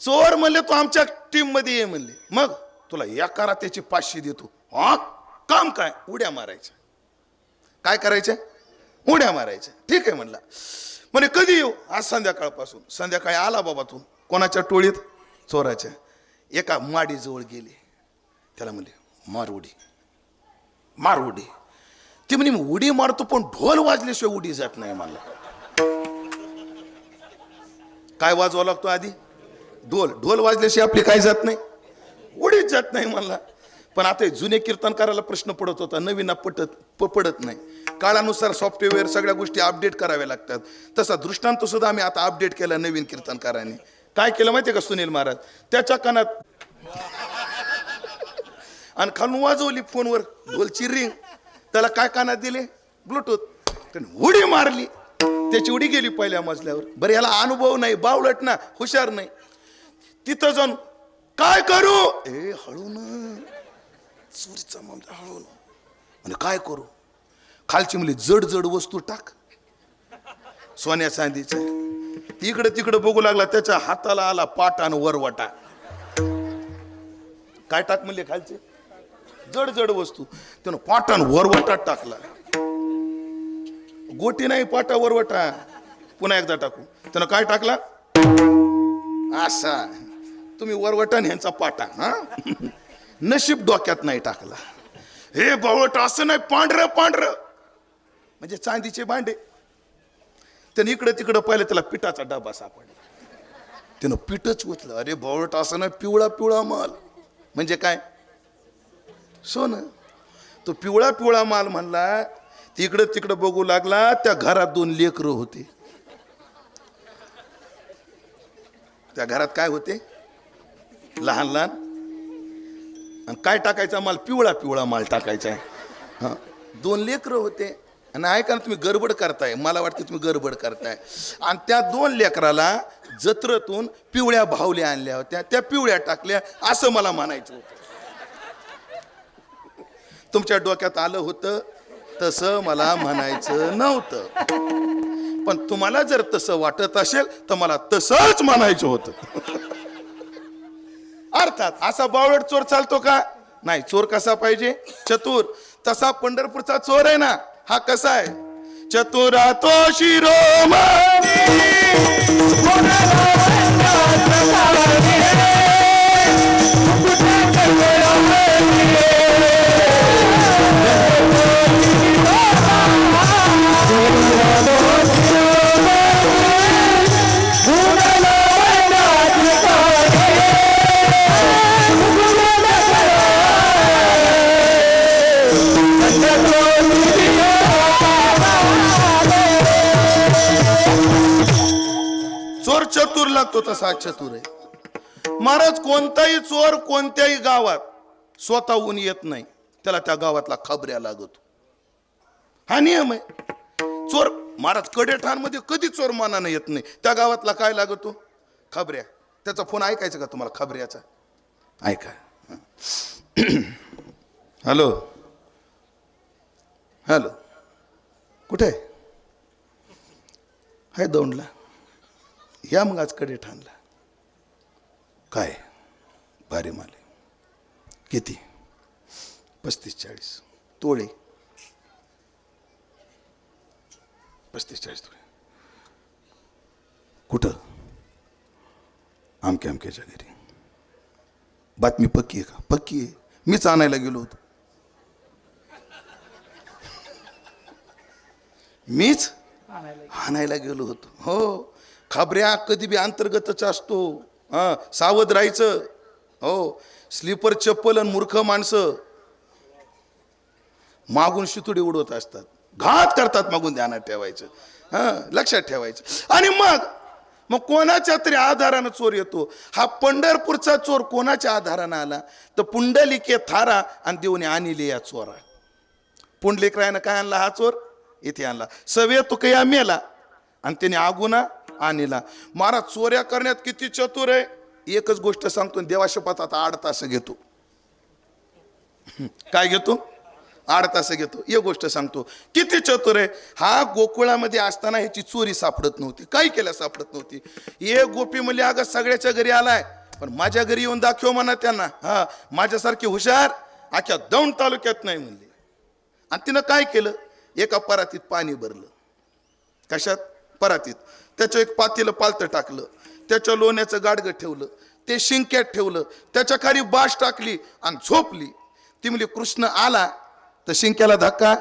चोर म्हणले तू आमच्या टीम मध्ये ये म्हणले. मग तुला एका रात्याची 500 देतो. हा, काम काय? उड्या मारायच्या. काय करायचं? उड्या मारायच्या. ठीक आहे म्हणला. म्हणे कधी येऊ? आज संध्याकाळपासून. संध्याकाळी आला बाबा तू. कोणाच्या टोळीत? चोराच्या. एका माडीजवळ गेले. त्याला म्हणले मार उडी, मार उडी. ती म्हणे उडी मारतो पण ढोल वाजल्याशिवाय उडी जात नाही मला. काय वाजवा लागतो आधी? ढोल. ढोल वाजल्याशिवाय आपली काय जात नाही, उडीच जात नाही मला. पण आता जुने कीर्तनकाराला प्रश्न पडत होता, नवीन पडत नाही. काळानुसार सॉफ्टवेअर सगळ्या गोष्टी अपडेट कराव्या लागतात. तसा दृष्टांत सुद्धा आम्ही आता अपडेट केला नवीन कीर्तनकारांनी. काय केलं माहितीये का सुनील महाराज? त्याच्या कानात आणि खालून वाजवली फोनवर ढोलची रिंग. त्याला काय कानात दिले? ब्लूटूथ. उडी मारली. त्याची उडी गेली पहिल्या मजल्यावर. बरं, याला अनुभव नाही, बावळट ना, हुशार नाही. तिथं जाऊन काय करू? ए हळू ना, चोरीचा मामला हळू ना. म्हणजे काय करू? खालची मुली जड जड वस्तू टाक, सोन्या चांदीच्या. इकडे तिकडे बघू लागला. त्याच्या हाताला आला पाटा आणि वरवटा. काय टाक म्हणले? खालचे जड जड वस्तू. त्यानं पाटा आणि वरवटा टाकला. गोटी नाही, पाटा वरवटा. पुन्हा एकदा टाकू. त्यानं काय टाकला? असा. तुम्ही वरवटा आणि ह्यांचा पाटा. हा, नशीब डोक्यात नाही टाकला. हे बावट असं नाही, पांढरं पांढरं म्हणजे चांदीचे भांडे. त्याने इकडे तिकडे पाहिलं, त्याला पिठाचा डबा सापडला. त्यानं पिठच उचलं. अरे बावट असं नाही, पिवळा पिवळा माल. म्हणजे काय? सोनं. तो पिवळा पिवळा माल म्हणला. तिकडं तिकडं बघू लागला. त्या घरात 2 लेकरं होते. त्या घरात काय होते? लहान लहान. आणि काय टाकायचा माल? पिवळा पिवळा माल टाकायचा आहे. हा, 2 लेकरं होते. आणि ऐका ना, तुम्ही गडबड करताय. मला वाटतं तुम्ही गडबड करताय. आणि त्या 2 लेकराला जत्रेतून पिवळ्या भावल्या आणल्या होत्या, त्या पिवळ्या टाकल्या, असं मला म्हणायचं होतं. तुमच्या डोक्यात आलं होतं तसं मला म्हणायचं नव्हतं, पण तुम्हाला जर तसं वाटत असेल तर मला तसंच म्हणायचं होतं. अर्थात असा बावळट चोर चालतो का? नाही. चोर कसा पाहिजे? चतुर. तसा पंढरपूरचा चोर आहे ना, हा कसा आहे? चतुरा तो शिरोमणी चोर चतुर लागतो, तसा चतुर आहे महाराज. कोणताही चोर कोणत्याही गावात स्वतःहून येत नाही, त्याला त्या गावातला खबऱ्या लागतो. हा नियम आहे. चोर महाराज कडेठाण मध्ये कधी चोर मानानं येत नाही, त्या गावातला काय लागतो? खबऱ्या. त्याचा फोन ऐकायचा का तुम्हाला? खबऱ्याचा ऐका. हॅलो हॅलो, कुठे आहे? दौंडला. या मग आज कडेठाणला. काय भारी माले. किती? 35-40 तोळे. 35-40 तोळे. कुठं? आमक्याच्या घरी. बातमी पक्की आहे का? पक्की आहे. मीच आणायला गेलो होतो. मीच आणायला गेलो होतो. हो. खबऱ्या कधी बी अंतर्गतच असतो. हा, सावध राहायचं. हो. स्लीपर चप्पल आणि मूर्ख माणसं मागून शितुडी उडवत असतात, घात करतात. मागून ध्यानात ठेवायचं. हा, लक्षात ठेवायचं. आणि मग कोणाच्या तरी आधारानं चोर येतो. हा पंढरपूरचा चोर कोणाच्या आधारानं आला? तर पुंडलिके थारा आणि देवने आणले या चोरा. पुंडलिकरायानं काय आणला? हा चोर इथे आणला. सवे तुकया मेला आणि त्याने आगुना आणला. महाराज चोऱ्या करण्यात किती चतुर आहे. एकच गोष्ट सांगतो, देवाशपथ आता 8 तास घेतो. काय घेतो? 8 तास घेतो. एक गोष्ट सांगतो, किती चतुर आहे. हा गोकुळामध्ये असताना ह्याची चोरी सापडत नव्हती. काय केल्या सापडत नव्हती. एक गोपी म्हणली, अगं सगळ्याच्या घरी आलाय, पण माझ्या घरी येऊन दाखव म्हणा त्यांना. हा, माझ्यासारखी हुशार अख्या दौंड तालुक्यात नाही म्हणली. आणि तिनं काय केलं? एका परातीत पाणी भरलं. कशात? परातीत. त्याच्या एक पातेलं पालतं टाकलं, त्याच्या लोण्याचं गाडगं ठेवलं, ते शिंक्यात ठेवलं, त्याच्या खाली बाश टाकली आणि झोपली. ती म्हणली कृष्ण आला तर शिंक्याला धक्का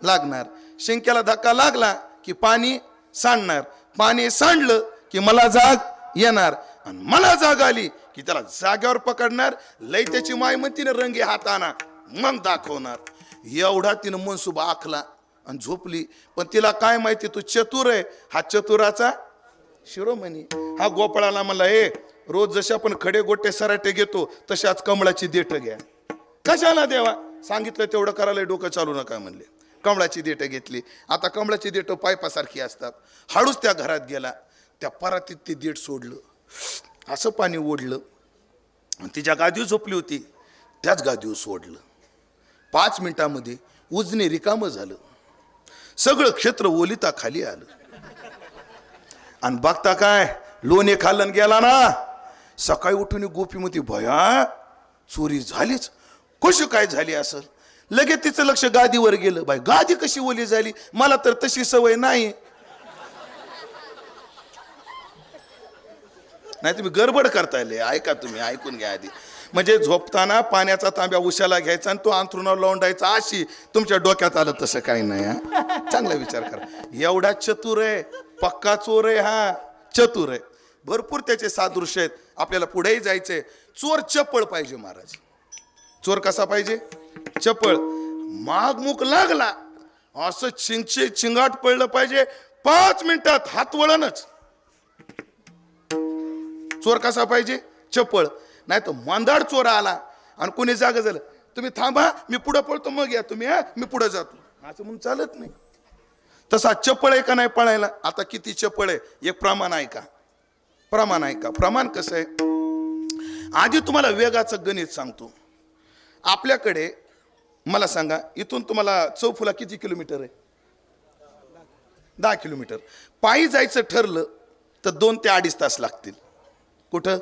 लागणार, शिंक्याला धक्का लागला की पाणी सांडणार, पाणी सांडलं की मला जाग येणार, आणि मला जाग आली की त्याला जाग्यावर पकडणार. लय त्याची माय म्हणती ना रंगे हात आणा, मग दाखवणार. एवढा तिनं मनसुबा आखला आणि झोपली. पण तिला काय माहिती, तू चतुर आहे. हा चतुराचा शिरोमणी. हा गोपाळाला म्हणला, हे रोज जसे आपण खडे गोटे सराटे घेतो तशाच कमळाची देठ घ्या. कशाला देवा? सांगितलं तेवढं करायला डोकं चालू नका म्हणले. कमळाची देठ घेतली. आता कमळाची देठ पायपासारखी असतात. हळूच त्या घरात गेला, त्या परातीत ते देठ सोडलं, असं पाणी ओढलं, तिच्या गादीवर झोपली होती त्याच गादीवर सोडलं. 5 मिनिटामध्ये उजने रिकामं झालं. सगळं क्षेत्र ओलिता खाली आलं. आणि बघता काय, लोणे खाल्लं गेला ना. सकाळी उठून गोपी म्हणती, भया चोरी झालीच. कशी काय झाली असेल? लगेच तिचं लक्ष गादीवर गेलं. बाई गादी कशी ओली झाली? मला तर तशी सवय नाही. नाही तुम्ही गडबड करताय. ऐका, तुम्ही ऐकून घ्या आधी. म्हणजे झोपताना पाण्याचा तांब्या उशाला घ्यायचा आणि तो अंथरुणावर लावून अशी तुमच्या डोक्यात आलं तसं काही नाही. हा, चांगला विचार करा. एवढा चतुर आहे, पक्का चोर आहे. हा चतुर आहे. भरपूर त्याचे सादृश्य आहेत. आपल्याला पुढेही जायचंय. चोर चपळ पाहिजे महाराज. चोर कसा पाहिजे? चपळ. मागमुख लागला असं चिंगाट पडलं पाहिजे. 5 मिनिटात हात वळणच. चोर कसा पाहिजे? चपळ. नाही तर मांदाड चोर आला आणि कोणी जागा झालं, तुम्ही थांबा मी पुढे पळतो, मग या तुम्ही. मी पुढे जातो, असं म्हणून चालत नाही. तसा चपळ आहे का नाही पळायला? आता किती चपळ आहे? एक प्रमाण आहे का? प्रमाण आहे का? प्रमाण कसं आहे? आधी तुम्हाला वेगाचं गणित सांगतो. आपल्याकडे मला सांगा, इथून तुम्हाला चौफुला किती किलोमीटर आहे? 10 किलोमीटर. पायी जायचं ठरलं तर 2 ते 2.5 तास लागतील. कुठं?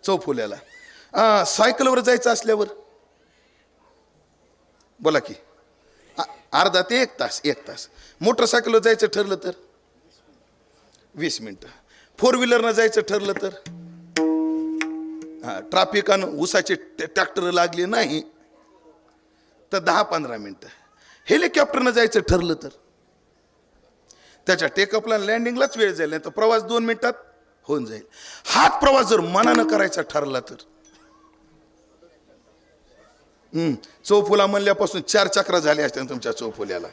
चौफुल्याला. सायकलवर जायचं असल्यावर बोला की अर्धा ते 1 तास. 1 तास. मोटरसायकलवर जायचं ठरलं तर 20 मिनिटं. 4 व्हीलरनं जायचं ठरलं तर ट्रॅफिकानं उसाचे ट्रॅक्टर लागले नाही तर 10-15 मिनिटं. हेलिकॉप्टरनं जायचं ठरलं तर त्याच्या टेकअपला लँडिंगलाच वेळ जाईल, नाही तर प्रवास 2 मिनिटात होऊन जाईल. हाच प्रवास जर मनानं करायचा ठरला तर चौफुला म्हणल्यापासून 4 चक्रा झाले असते तुमच्या चौफुल्याला.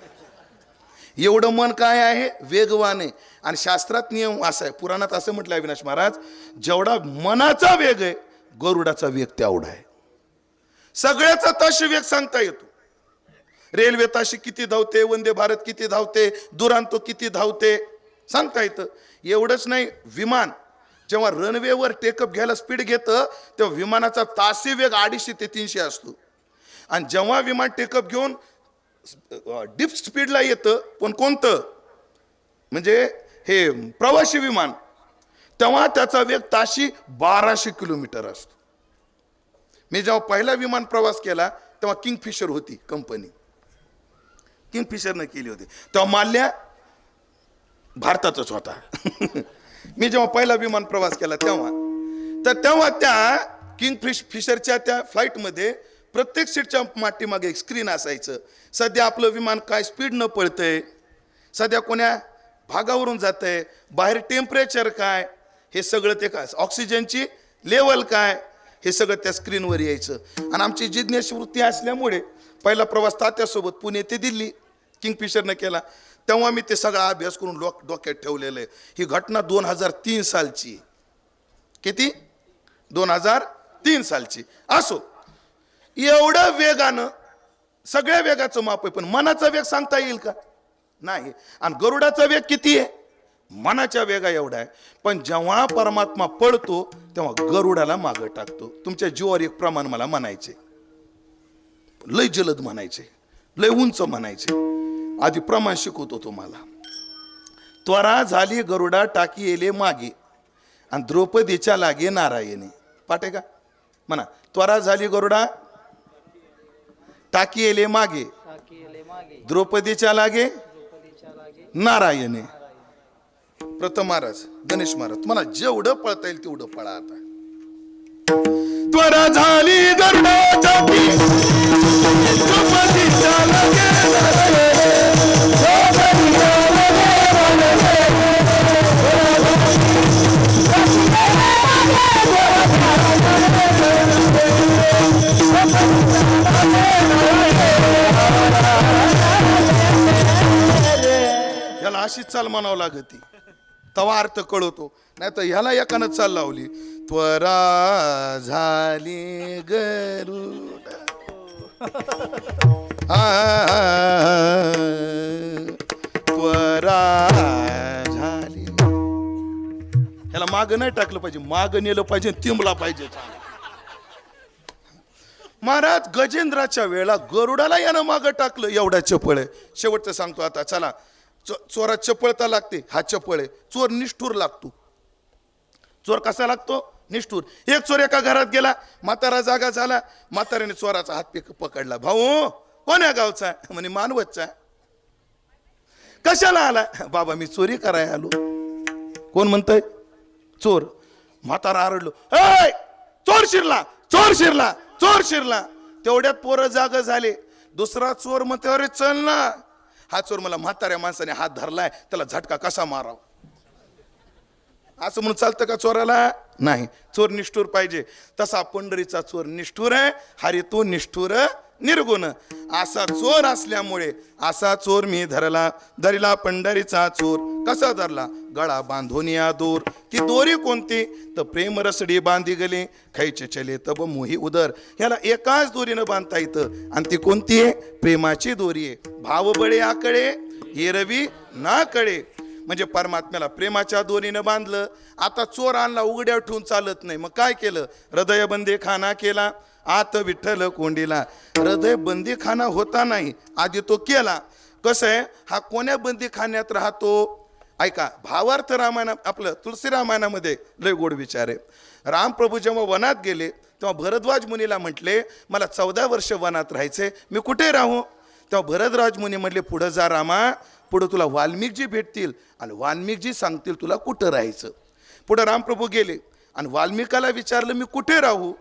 एवढं मन काय आहे? वेगवान आहे. आणि शास्त्रात नियम असा आहे, पुराणात असं म्हटलं अविनाश महाराज, जेवढा मनाचा वेग आहे गरुडाचा वेग तेवढा आहे. सगळ्याचा ताशी वेग सांगता येतो. रेल्वे ताशी किती धावते, वंदे भारत किती धावते, दुरांतो किती धावते सांगता येतं. एवढंच नाही, विमान जेव्हा रनवेवर टेकअप घ्यायला स्पीड घेतं तेव्हा विमानाचा तासी वेग 250 ते 300 असतो. आणि जेव्हा विमान टेकअप घेऊन डीप स्पीडला येतं, पण कोणतं म्हणजे हे प्रवासी विमान, तेव्हा त्याचा वेग ताशी 1200 किलोमीटर असतो. मी जेव्हा पहिला विमान प्रवास केला तेव्हा किंगफिशर होती कंपनी, किंगफिशरनं केली होती. तेव्हा माल्या भारतातच होता. मी जेव्हा पहिला विमान प्रवास केला तेव्हा त्या किंगफिशरच्या त्या फ्लाईटमध्ये प्रत्येक सीटच्या मागे एक स्क्रीन असायचं. सध्या आपलं विमान काय स्पीडनं पळतंय, सध्या कोण्या भागावरून जातंय, बाहेर टेम्परेचर काय, हे सगळं ते काय, ऑक्सिजनची लेवल काय, हे सगळं त्या स्क्रीनवर यायचं. आणि आमची जिज्ञासी वृत्ती असल्यामुळे पहिला प्रवास तात्यासोबत पुणे ते दिल्ली किंगफिशरनं केला. तेव्हा मी ते सगळा अभ्यास करून डोक्यात ठेवलेलं आहे. ही घटना 2003 सालची. किती? 2003 सालची. असो, एवढं वेगानं, सगळ्या वेगाचं माप आहे, पण मनाचा वेग सांगता येईल का? नाही. आणि गरुडाचा वेग किती आहे? मनाच्या वेगा एवढा आहे. पण जेव्हा परमात्मा पळतो तेव्हा गरुडाला मागं टाकतो. तुमच्या जीवावर एक प्रमाण मला म्हणायचे, लय जलद म्हणायचे, लय उंच म्हणायचे. आधी प्रमाण शिकवतो तुम्हाला. त्वरा झाली गरुडा टाकी येले मागे, आणि द्रौपदीच्या लागे नारायणी. पाठे का? म्हणा, त्वरा झाली गरुडा टाकी येले मागे, द्रौपदीच्या लागे नारायणे. प्रथम महाराज, गणेश महाराज, तुम्हाला जेवढं पळता येईल तेवढं पळा. आता त्वरा झाली गरुडा टाकी द्रौपदीच्या लागे नारायणे. याला अशीच चाल म्हणावं लागती, तवा अर्थ कळवतो. नाही तर ह्याला एकानं चाल लावली, त्वरा झाली गरुड त्वरा झाली. ह्याला माग नाही टाकलं पाहिजे, माग नेलं पाहिजे, तिंबला पाहिजे. महाराज, गजेंद्राच्या वेळेला गरुडाला यानं मागं टाकलं. एवढा चपळ आहे. शेवटचं सांगतो आता, चला. चोरात चपळता लागते, हा चपळ आहे. चोर निष्ठूर लागतो. चोर कसा लागतो? निष्ठूर. एक चोर एका घरात गेला, म्हातारा जागा झाला. म्हाताऱ्याने चोराचा हात पकडला. भाऊ, कोण्या गावचा? म्हणे मानवतचा. कशाला आला? बाबा, मी चोरी करायला आलो. कोण म्हणतंय? चोर. म्हातारा आरडलो, ए चोर शिरला, चोर शिरला, चोर शिरला. तेवढ्यात पोरं जागा झाले. दुसरा चोर म्हणते, अरे चल ना. हा चोर मला म्हाताऱ्या माणसाने हात धरलाय, त्याला झटका कसा मारावा? असं म्हणून चालतं का चोराला? नाही. चोर निष्ठूर पाहिजे. तसा पंढरीचा चोर निष्ठूर आहे, हरी तो निष्ठूर निर्गुण. असा चोर असल्यामुळे असा चोर मी धरला पंढरीचा चोर. कसा धरला? गळा बांधून या दूर. ती दोरी कोणती? तर प्रेम रसडी बांधी गले, खायचे चले तब मोही उदर. ह्याला एकाच दोरीनं बांधता येतं. आणि ती कोणती आहे? प्रेमाची दोरी आहे. भाव बळे आकडे हिरवी ना कळे. म्हणजे परमात्म्याला प्रेमाच्या दोरीनं बांधलं. आता चोर आणला, उघड्यावर ठेवून चालत नाही. मग काय केलं? हृदयबंदे खाना केला. आत विठ्ठल कोंडीला. हृदय बंदीखाना होता नाही, आधी तो केला. कसं आहे, हा कोण्या बंदीखान्यात राहतो? ऐका, भावार्थ रामायण आपलं तुलसी रामायणामध्ये लय गोड विचार आहे. रामप्रभू जेव्हा वनात गेले तेव्हा भरद्वाज मुनीला म्हटले, मला 14 वर्ष वनात राहायचे, मी कुठे राहू? तेव्हा भरद्वाज मुनी म्हटले, पुढं जा रामा, पुढं तुला वाल्मिकजी भेटतील आणि वाल्मिकजी सांगतील तुला कुठं राहायचं. पुढं रामप्रभू गेले आणि वाल्मिकाला विचारलं, मी कुठे राहू?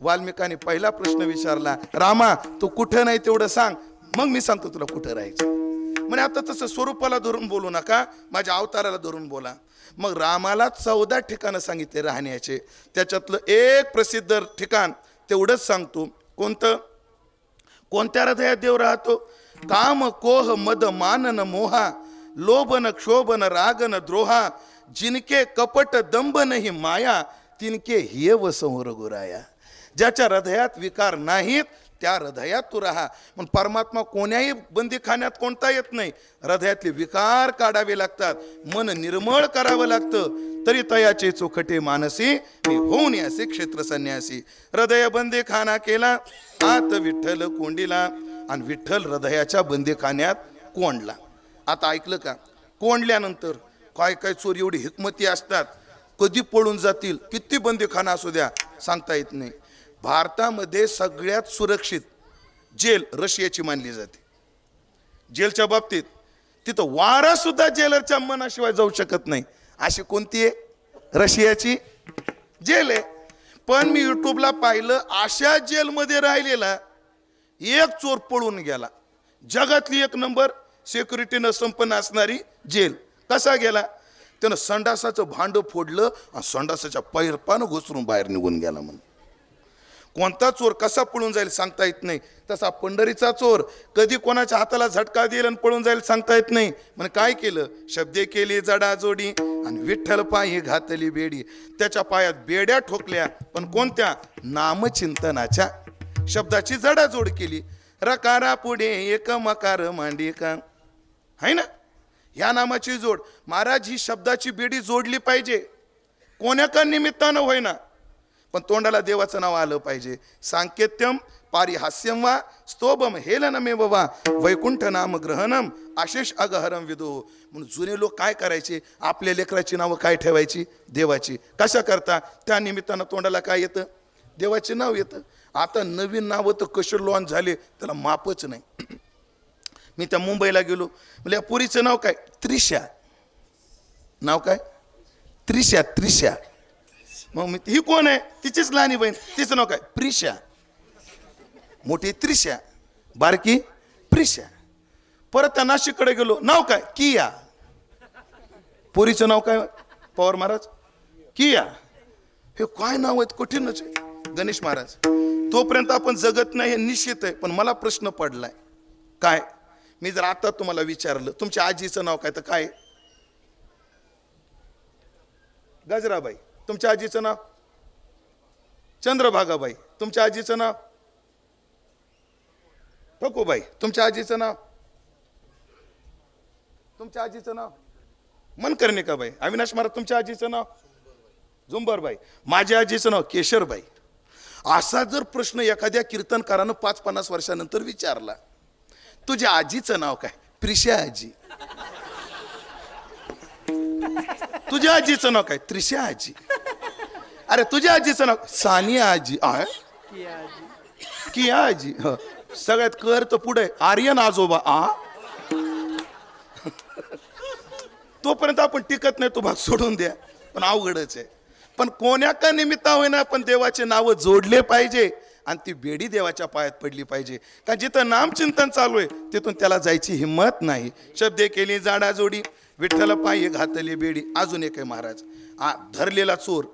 वाल्मिकाने पहिला प्रश्न विचारला, रामा तू कुठं नाही तेवढं सांग, मग मी सांगतो तुला कुठं राहायचं. म्हणे आता तसं स्वरूपाला धरून बोलू नका, माझ्या अवताराला धरून बोला. मग रामाला 14 ठिकाणं सांगितले राहण्याचे. त्याच्यातलं एक प्रसिद्ध ठिकाण तेवढंच सांगतो. कोणतं? कोणत्या हृदयात देव राहतो? काम कोह मद मानन मोहा, लोभन क्षोभन रागन द्रोहा, जिनके कपट दंभ नाही माया, तिनके हियव संवर गुराया. ज्याच्या हृदयात विकार नाहीत त्या हृदयात तू राहा. पण परमात्मा कोण्याही बंदीखान्यात कोणता येत नाही, हृदयातले विकार काढावे लागतात, मन निर्मळ करावं लागतं. तरी तयाचे चोखटे मानसी, मी होऊन यासे क्षेत्र संन्यासी. हृदय बंदीखाना केला, आत विठ्ठल कोंडीला. आणि विठ्ठल हृदयाच्या बंदीखान्यात कोंडला. आता ऐकलं का? कोंडल्यानंतर काय काय चोर एवढी हिकमती असतात, कधी पळून जातील, किती बंदीखाना असू द्या सांगता येत नाही. भारतामध्ये सगळ्यात सुरक्षित जेल रशियाची मानली जाते. जेलच्या बाबतीत तिथं वारा सुद्धा जेलरच्या मनाशिवाय जाऊ शकत नाही, अशी कोणती आहे? रशियाची जेल आहे. पण मी युट्यूबला पाहिलं, अशा जेलमध्ये राहिलेला एक चोर पळून गेला. जगातली 1 नंबर सिक्युरिटीनं संपन्न असणारी जेल. कसा गेला? त्यानं संडासाचं भांड फोडलं आणि संडासाच्या पैरपानं घुसरून बाहेर निघून गेला. म्हणून कोणता चोर कसा पळून जाईल सांगता येत नाही. तसा पंढरीचा चोर कधी कोणाच्या हाताला झटका देईल आणि पळून जाईल सांगता येत नाही. म्हणे काय केलं? शब्दे केली जडाजोडी आणि विठ्ठल पायी घातली बेडी. त्याच्या पायात बेड्या ठोकल्या, पण कोणत्या? नामचिंतनाच्या शब्दाची जडाजोड केली. रकारा पुढे एक मकार मांडी का, है ना? ह्या नामाची जोड. महाराज ही शब्दाची बेडी जोडली पाहिजे, कोण्या का निमित्तानं होईना, पण तोंडाला देवाचं नाव आलं पाहिजे. सांकेत्यम पारिहास्यम वा स्तोभम हेलनमेव वा वैकुंठ नाम ग्रहणम आशिष अगहरम विदो. म्हणून जुने लोक काय करायचे? आपल्या लेकराची नावं काय ठेवायची? देवाची. कशा करता? त्या निमित्तानं तोंडाला काय येतं? देवाचे नाव येतं. आता नवीन नावं तर कसे लॉन्च झाले त्याला मापच नाही. मी त्या मुंबईला गेलो, म्हणजे या पोरीचं नाव काय? त्रिशा. नाव काय? त्रिशा. त्रिशा. मग मी, ही कोण आहे? तिचीच लहानी बहीण. तिचं नाव काय? प्रिशा. मोठी त्रिशा, बारकी प्रिशा. परत त्या नाशिककडे गेलो, नाव काय? किया. पोरीचं नाव काय? पवार महाराज. किया. हे काय नाव आहेत? कठीणच आहे. गणेश महाराज. तोपर्यंत आपण जगत नाही हे निश्चित आहे. पण मला प्रश्न पडलाय, काय? मी जर आता तुम्हाला विचारलं तुमच्या आजीचं नाव काय, तर काय? गजराबाई. तुमच्या आजीचं नाव? चंद्रभागाबाई. तुमच्या आजीचं नाव? ठकूबाई. तुमच्या आजीचं नाव? तुमच्या आजीचं नाव? मनकर्णिकाबाई. अविनाश महाराज तुमच्या आजीचं नाव? झुंबरबाई. माझ्या आजीचं नाव केशरबाई. असा जर प्रश्न एखाद्या कीर्तनकारानं 5-50 वर्षानंतर विचारला, तुझ्या आजीचं नाव काय? प्रिशा आजी. तुझ्या आजीचं नाव काय? त्रिशा आजी. अरे तुझ्या आजीचं नाव? सानिया आजी. किया आजी. सगळ्यात कर तर पुढे आर्यन आजोबा. तोपर्यंत आपण टिकत नाही, तो भाग सोडून द्या. पण अवघडच आहे. पण कोण्या का निमित्ता होईना पण देवाचे नाव जोडले पाहिजे आणि ती बेडी देवाच्या पायात पडली पाहिजे. कारण जिथं नामचिंतन चालू आहे तिथून त्याला जायची हिंमत नाही. शब्दे केली जाडा जोडी, विठ्ठल पायी घातली बेडी. अजून एक आहे महाराज, धरलेला चोर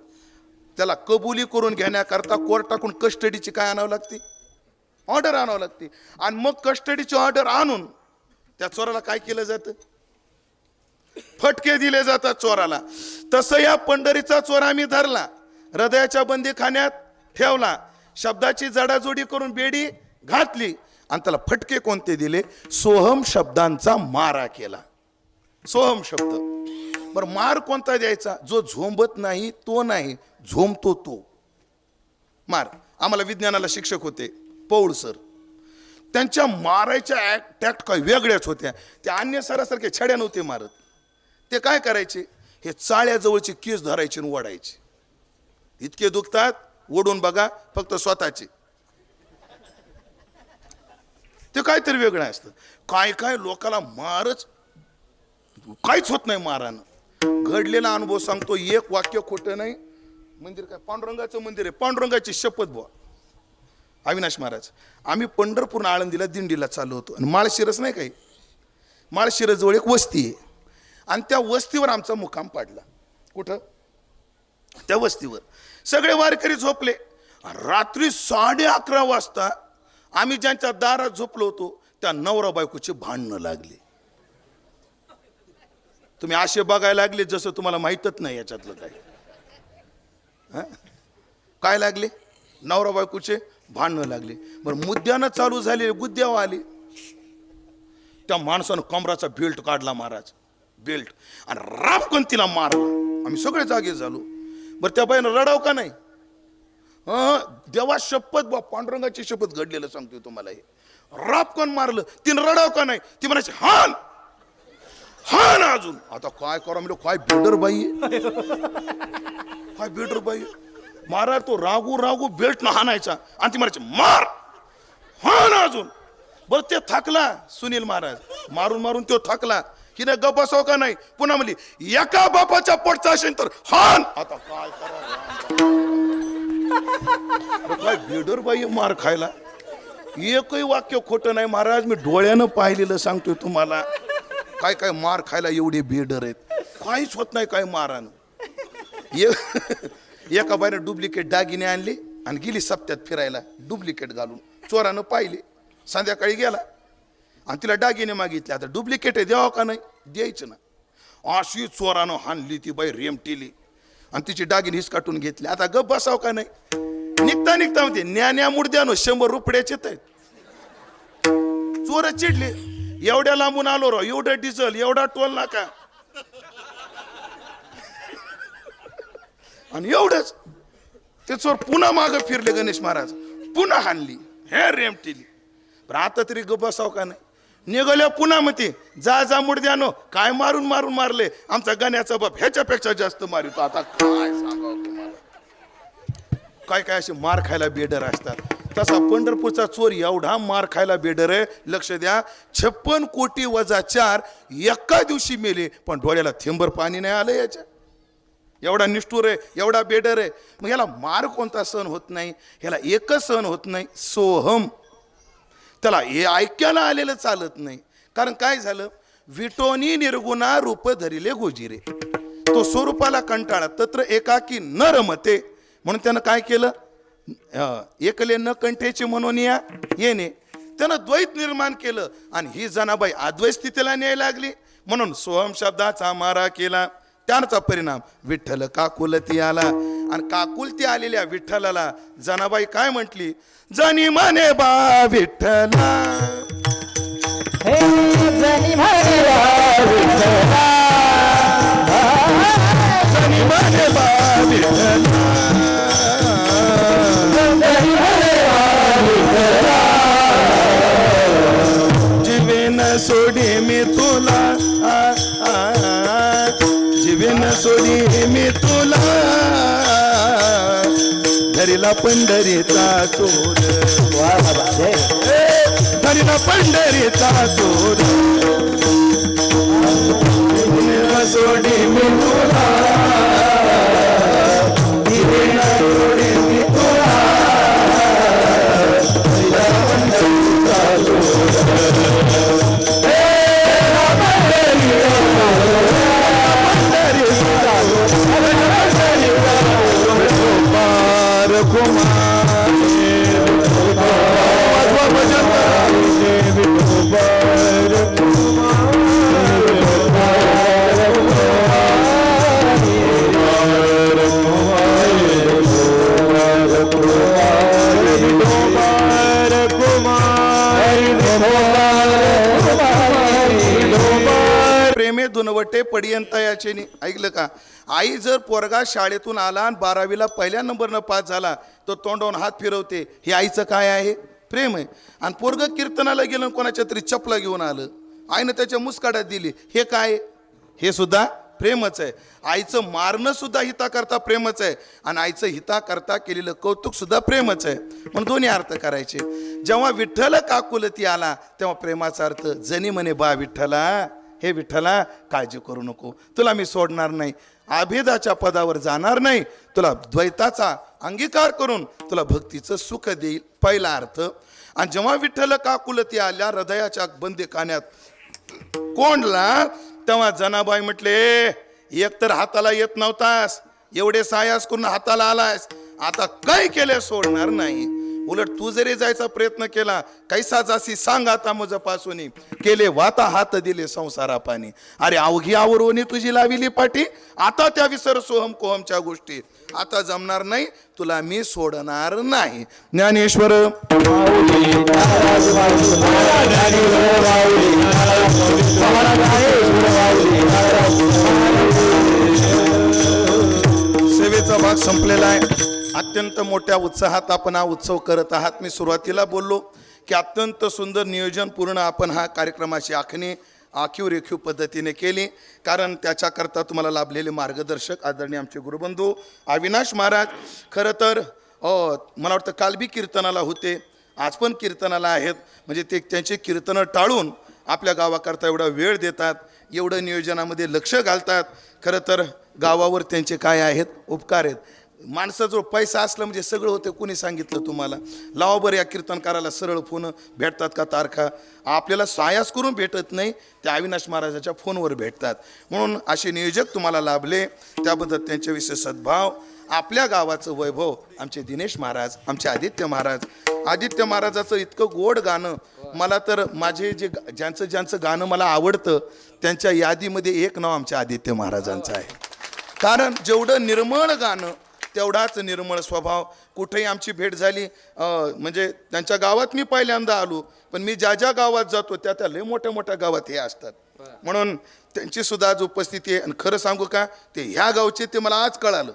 त्याला कबुली करून घेण्याकरता कोर्टाकडून कस्टडीची काय आणावं लागते? ऑर्डर आणावं लागते. आणि मग कस्टडीची ऑर्डर आणून त्या चोराला काय केलं जातं? फटके दिले जातात चोराला. तसं या पंढरीचा चोर आम्ही धरला, हृदयाच्या बंदीखान्यात ठेवला, शब्दाची जडाजोडी करून बेडी घातली आणि त्याला फटके कोणते दिले? सोहम शब्दांचा मारा केला. सोहम शब्द. बरं मार कोणता द्यायचा? जो झोंबत नाही तो नाही, झोंबतो तो मार. आम्हाला विज्ञानाला शिक्षक होते पौळ सर. त्यांच्या मारायच्या टॅक्ट काय वेगळ्याच होत्या. त्या अन्य सरासारखे छड्या नव्हते मारत. ते काय करायचे, हे चाळ्याजवळचे केस धरायचे आणि ओढायचे. इतके दुखतात, ओढून बघा फक्त स्वतःचे. ते काहीतरी वेगळं असतं. काय काय लोकाला मारच काहीच होत नाही मारानं. घडलेला अनुभव सांगतो, एक वाक्य खोटं नाही. मंदिर काय पांडुरंगाचं मंदिर आहे, पांडुरंगाची शपथ बुवा. अविनाश महाराज, आम्ही पंढरपूर आळंदीला दिंडीला चाललो होतो आणि माळशिरस नाही काही, माळशिरस जवळ एक वस्ती आहे आणि त्या वस्तीवर आमचा मुक्काम पाडला. कुठं? त्या वस्तीवर. सगळे वारकरी झोपले. रात्री 11:30 वाजता आम्ही ज्यांच्या दारात झोपलो होतो त्या नवरा बायकोचे भांडणं लागले. तुम्ही असे बघायला लागले जसं तुम्हाला माहीतच नाही याच्यातलं काय. काय लागले? नवरा बायकोचे भांडणं लागले. बरं, मुद्द्यानं चालू झाले, गुद्द्यावर आले. त्या माणसानं कमराचा बेल्ट काढला महाराज, बेल्ट, आणि रापकन तिला मारला. आम्ही सगळे जागे झालो. बरं, त्या बाईनं रडाव का नाही? देवा शपथ बा, पांडुरंगाची शपथ घडलेलं सांगतोय तुम्हाला. हे रापकन मारलं. तिनं रडाव का नाही? ती म्हणायची हान हान अजून. आता काय करा म्हणजे, काय बेडर बाई, काय बेडर बाई. महाराज तो रागू रागू बेल्ट न हाणायचा आणि ती म्हणायची मार हान अजून. बरं, ते थकला सुनील महाराज, मारून मारून तो थकला. हिने गप बसाव का नाही? पुन्हा म्हणली एका बापाच्या पोटचा असेल तर हान. आता काय करा, काय बेडर बाई मार खायला. एकही वाक्य खोटं नाही महाराज, मी डोळ्यानं पाहिलेलं सांगतोय तुम्हाला. काय काय मार खायला एवढे बेडर आहेत, काहीच होत नाही काय मारानं. एका बाईने डुप्लिकेट दागिने आणले आणि गेली सप्त्यात फिरायला डुप्लिकेट घालून. चोरानं पाहिले, संध्याकाळी गेला आणि तिला दागिने मागितले. आता डुप्लिकेट आहे, द्यावं का नाही? द्यायचं ना. अशी चोरानं हाणली ती बाई, रेमटेली, आणि तिची दागिने हिसकाटून घेतली. आता गप बसाव का नाही? निघता निघता म्हणते न्यान्या मुडद्यानो 100 रुपयाचे आहेत. चोर चिडले, एवढ्या लांबून आलो राव, एवढं डिझेल, एवढा टोल नाका, आणि एवढंच. ते चोर पुन्हा मागं फिरले. गणेश महाराज पुन्हा हाणली, हे रेमटेली. पण आता तरी गप बसाव का नाही? निघाल्या पुन्हा म्हणते जा जा मुडद्यानो, काय मारून मारून मारले आमचा गण्याचा बाप, ह्याच्यापेक्षा जास्त मारितो. आता काय सांगावं तुम्हाला. काय काय असे मार खायला बेडर असतात. तसा पंढरपूरचा चोर एवढा मार खायला बेडर आहे. लक्ष द्या, 56 कोटी वजा 4 एका दिवशी मेले, पण डोळ्याला थेंबर पाणी नाही आलं याच्या. एवढा निष्ठूर आहे, एवढा बेडर आहे. मग याला मार कोणता सहन होत नाही? ह्याला एकच सहन होत नाही, सोहम. त्याला हे ऐक्याला आलेलं चालत नाही. कारण काय झालं, विटोनी निर्गुणा रूप धरिले गोजिरे. तो स्वरूपाला कंटाळा, तत्र एकाकी न रमते. म्हणून त्यानं काय केलं, एकले न कंठेचे म्हणून या येणे, त्यानं द्वैत निर्माण केलं. आणि ही जनाबाई अद्वैत स्थितीला न्यायला लागली. म्हणून सोहम शब्दाचा मारा केला. त्याचा परिणाम विठ्ठल काकुलती आला. आणि काकुलती आलेल्या विठ्ठलाला जनाबाई काय म्हटली, जनी म्हणे बा विठ्ठला, हे जनी म्हणे बा विठ्ठला, जनी म्हणे बा विठ्ठला, जनी म्हणे बा विठ्ठला, जीवेन सोडी मी तुला, जीवेन सोडी मी तुला, धरिला पंढरीचा चोर, धरिला पंढरीचा चोर, सोडी मी तुला, जीवेन सोडी मी तुला, धरिला पंढरीचा चोर. दुनवटे पडियंत याचे ऐकलं का? आई जर पोरगा शाळेतून आला आणि 12वीला पहिल्या नंबरनं पास झाला तो तोंडावून हात फिरवते, हे आईचं काय आहे? प्रेम आहे. आणि पोरग कीर्तनाला गेलं कोणाच्या तरी चपला घेऊन आलं, आईनं त्याच्या मुस्काड्यात दिली, हे काय? हे सुद्धा प्रेमच आहे. आईचं मारणं सुद्धा हिता करता प्रेमच आहे आणि आईचं हिता करता केलेलं कौतुक सुद्धा प्रेमच आहे. म्हणून दोन्ही अर्थ करायचे. जेव्हा विठ्ठल काकुलती आला तेव्हा प्रेमाचा अर्थ जनी म्हणे बा विठ्ठला, हे विठ्ठला काळजी करू नको, तुला मी सोडणार नाही, अभेदाच्या पदावर जाणार नाही, तुला द्वैताचा अंगीकार करून तुला भक्तीचं सुख देईल, पहिला अर्थ. आणि जेव्हा विठ्ठल काकुलती आल्या हृदयाच्या बंदीखान्यात कोंडला तेव्हा जनाबाई म्हटले, एक तर हाताला येत नव्हतास, एवढे सायास करून हाताला आलास, आता काय केले सोडणार नाही. उलट तू जरी जायचा प्रयत्न केला, कैसा जासी सांग आता मजपासून, केले वाता हात दिले संसारा पाणी. अरे अवघी आवरोनी तुझी लाविली पाठी, आता त्या विसर सोहम कोहमच्या गोष्टी, आता जमणार नाही, तुला मी सोडणार नाही. ज्ञानेश्वर सेवेचा भाग संपलेला आहे. अत्यंत मोठ्या उत्साहात आपण हा उत्सव करत आहात. मी सुरुवातीला बोललो की अत्यंत सुंदर नियोजनपूर्ण आपण हा कार्यक्रमाची आखणी आखीव रेखीव पद्धतीने केली, कारण त्याच्याकरता तुम्हाला लाभलेले मार्गदर्शक आदरणीय आमचे गुरुबंधू अविनाश महाराज. खरं तर मला वाटतं काल बी कीर्तनाला होते, आज पण कीर्तनाला आहेत. म्हणजे ते त्यांचे कीर्तनं टाळून आपल्या गावाकरता एवढा वेळ देतात, एवढं नियोजनामध्ये लक्ष घालतात. खरं तर गावावर त्यांचे काय आहेत? उपकार आहेत. माणसाजवळ पैसा असला म्हणजे सगळं होतं. कोणी सांगितलं तुम्हाला? लावा बरं या कीर्तनकाराला सरळ फोन भेटतात का तारखा? आपल्याला सायास करून भेटत नाही, त्या अविनाश महाराजाच्या फोनवर भेटतात. म्हणून असे नियोजक तुम्हाला लाभले, त्याबद्दल त्यांच्याविषयी सद्भाव. आपल्या गावाचं वैभव आमचे दिनेश महाराज, आमचे आदित्य महाराज. आदित्य महाराजाचं इतकं गोड गाणं, मला तर माझे जे ज्यांचं गाणं मला आवडतं त्यांच्या यादीमध्ये एक नाव आमच्या आदित्य महाराजांचं आहे. कारण जेवढं निर्मळ गाणं तेवढाच निर्मळ स्वभाव. कुठेही आमची भेट झाली, म्हणजे त्यांच्या गावात मी पहिल्यांदा आलो, पण मी ज्या ज्या गावात जातो त्या त्या लय मोठ्या मोठ्या गावात हे असतात. म्हणून त्यांची सुद्धा आज उपस्थिती आहे. आणि खरं सांगू का, ते ह्या गावचे ते मला आज कळालं.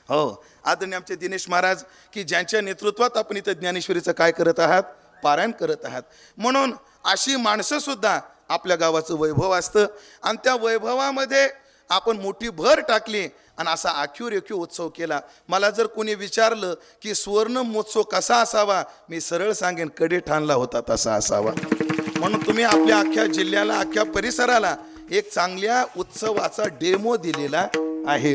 हो, आदरणीय आमचे दिनेश महाराज, की ज्यांच्या नेतृत्वात आपण इथं ज्ञानेश्वरीचं काय करत आहात? पारायण करत आहात. म्हणून अशी माणसं सुद्धा आपल्या गावाचं वैभव असतं आणि त्या वैभवामध्ये आपण मोठी भर टाकली आणि असा आखीव रेखीव उत्सव केला. मला जर कोणी विचारलं की सुवर्ण महोत्सव कसा असावा, मी सरळ सांगेन कडे ठाणला होता तसा असावा. म्हणून तुम्ही आपल्या अख्ख्या जिल्ह्याला, अख्ख्या परिसराला एक चांगल्या उत्सवाचा डेमो दिलेला आहे.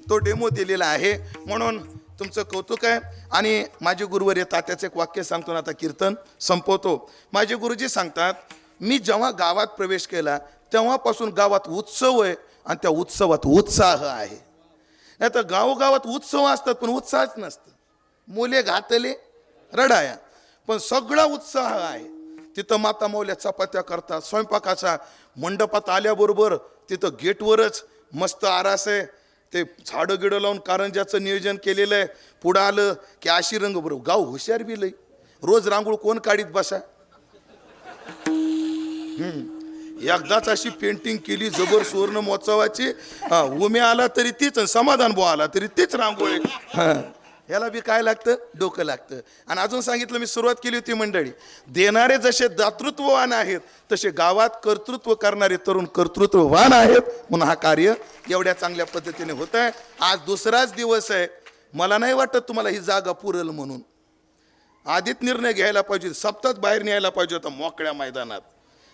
तो डेमो दिलेला आहे, म्हणून तुमचं कौतुक आहे. आणि माझे गुरुवर्य तात्याचं एक वाक्य सांगतो ना, आता कीर्तन संपवतो. माझे गुरुजी सांगतात, मी जेव्हा गावात प्रवेश केला तेव्हापासून गावात उत्सव आहे आणि त्या उत्सवात उत्साह आहे. नाही तर गावोगावात उत्सव असतात पण उत्साहच नसतं. मुले घातले रडाया, पण सगळा उत्साह आहे. तिथं माता मौल्या चपात्या करतात, स्वयंपाकाचा मंडपात आल्याबरोबर तिथं गेटवरच मस्त आरास आहे, ते झाडं गिडं लावून कारंजाचं नियोजन केलेलं आहे. पुढं आलं की अशी रंग बरोबर. गाव हुशार बी लई, रोज रांगोळ कोण काढीत बसा. एकदाच अशी पेंटिंग केली जबर सुवर्ण महोत्सवाची, उमे आला तरी तीच, समाधान बो आला तरी तीच रांगोळी. याला बी काय लागतं? डोकं लागतं. आणि अजून सांगितलं, मी सुरुवात केली होती मंडळी, देणारे जसे दातृत्ववान आहेत तसे गावात कर्तृत्व करणारे तरुण कर्तृत्ववान आहेत. म्हणून हा कार्य एवढ्या चांगल्या पद्धतीने होत आहे. आज दुसराच दिवस आहे. मला नाही वाटत तुम्हाला ही जागा पुरेल म्हणून. आधीच निर्णय घ्यायला पाहिजे, सप्ताह बाहेर न्यायला पाहिजे होतं मोकळ्या मैदानात.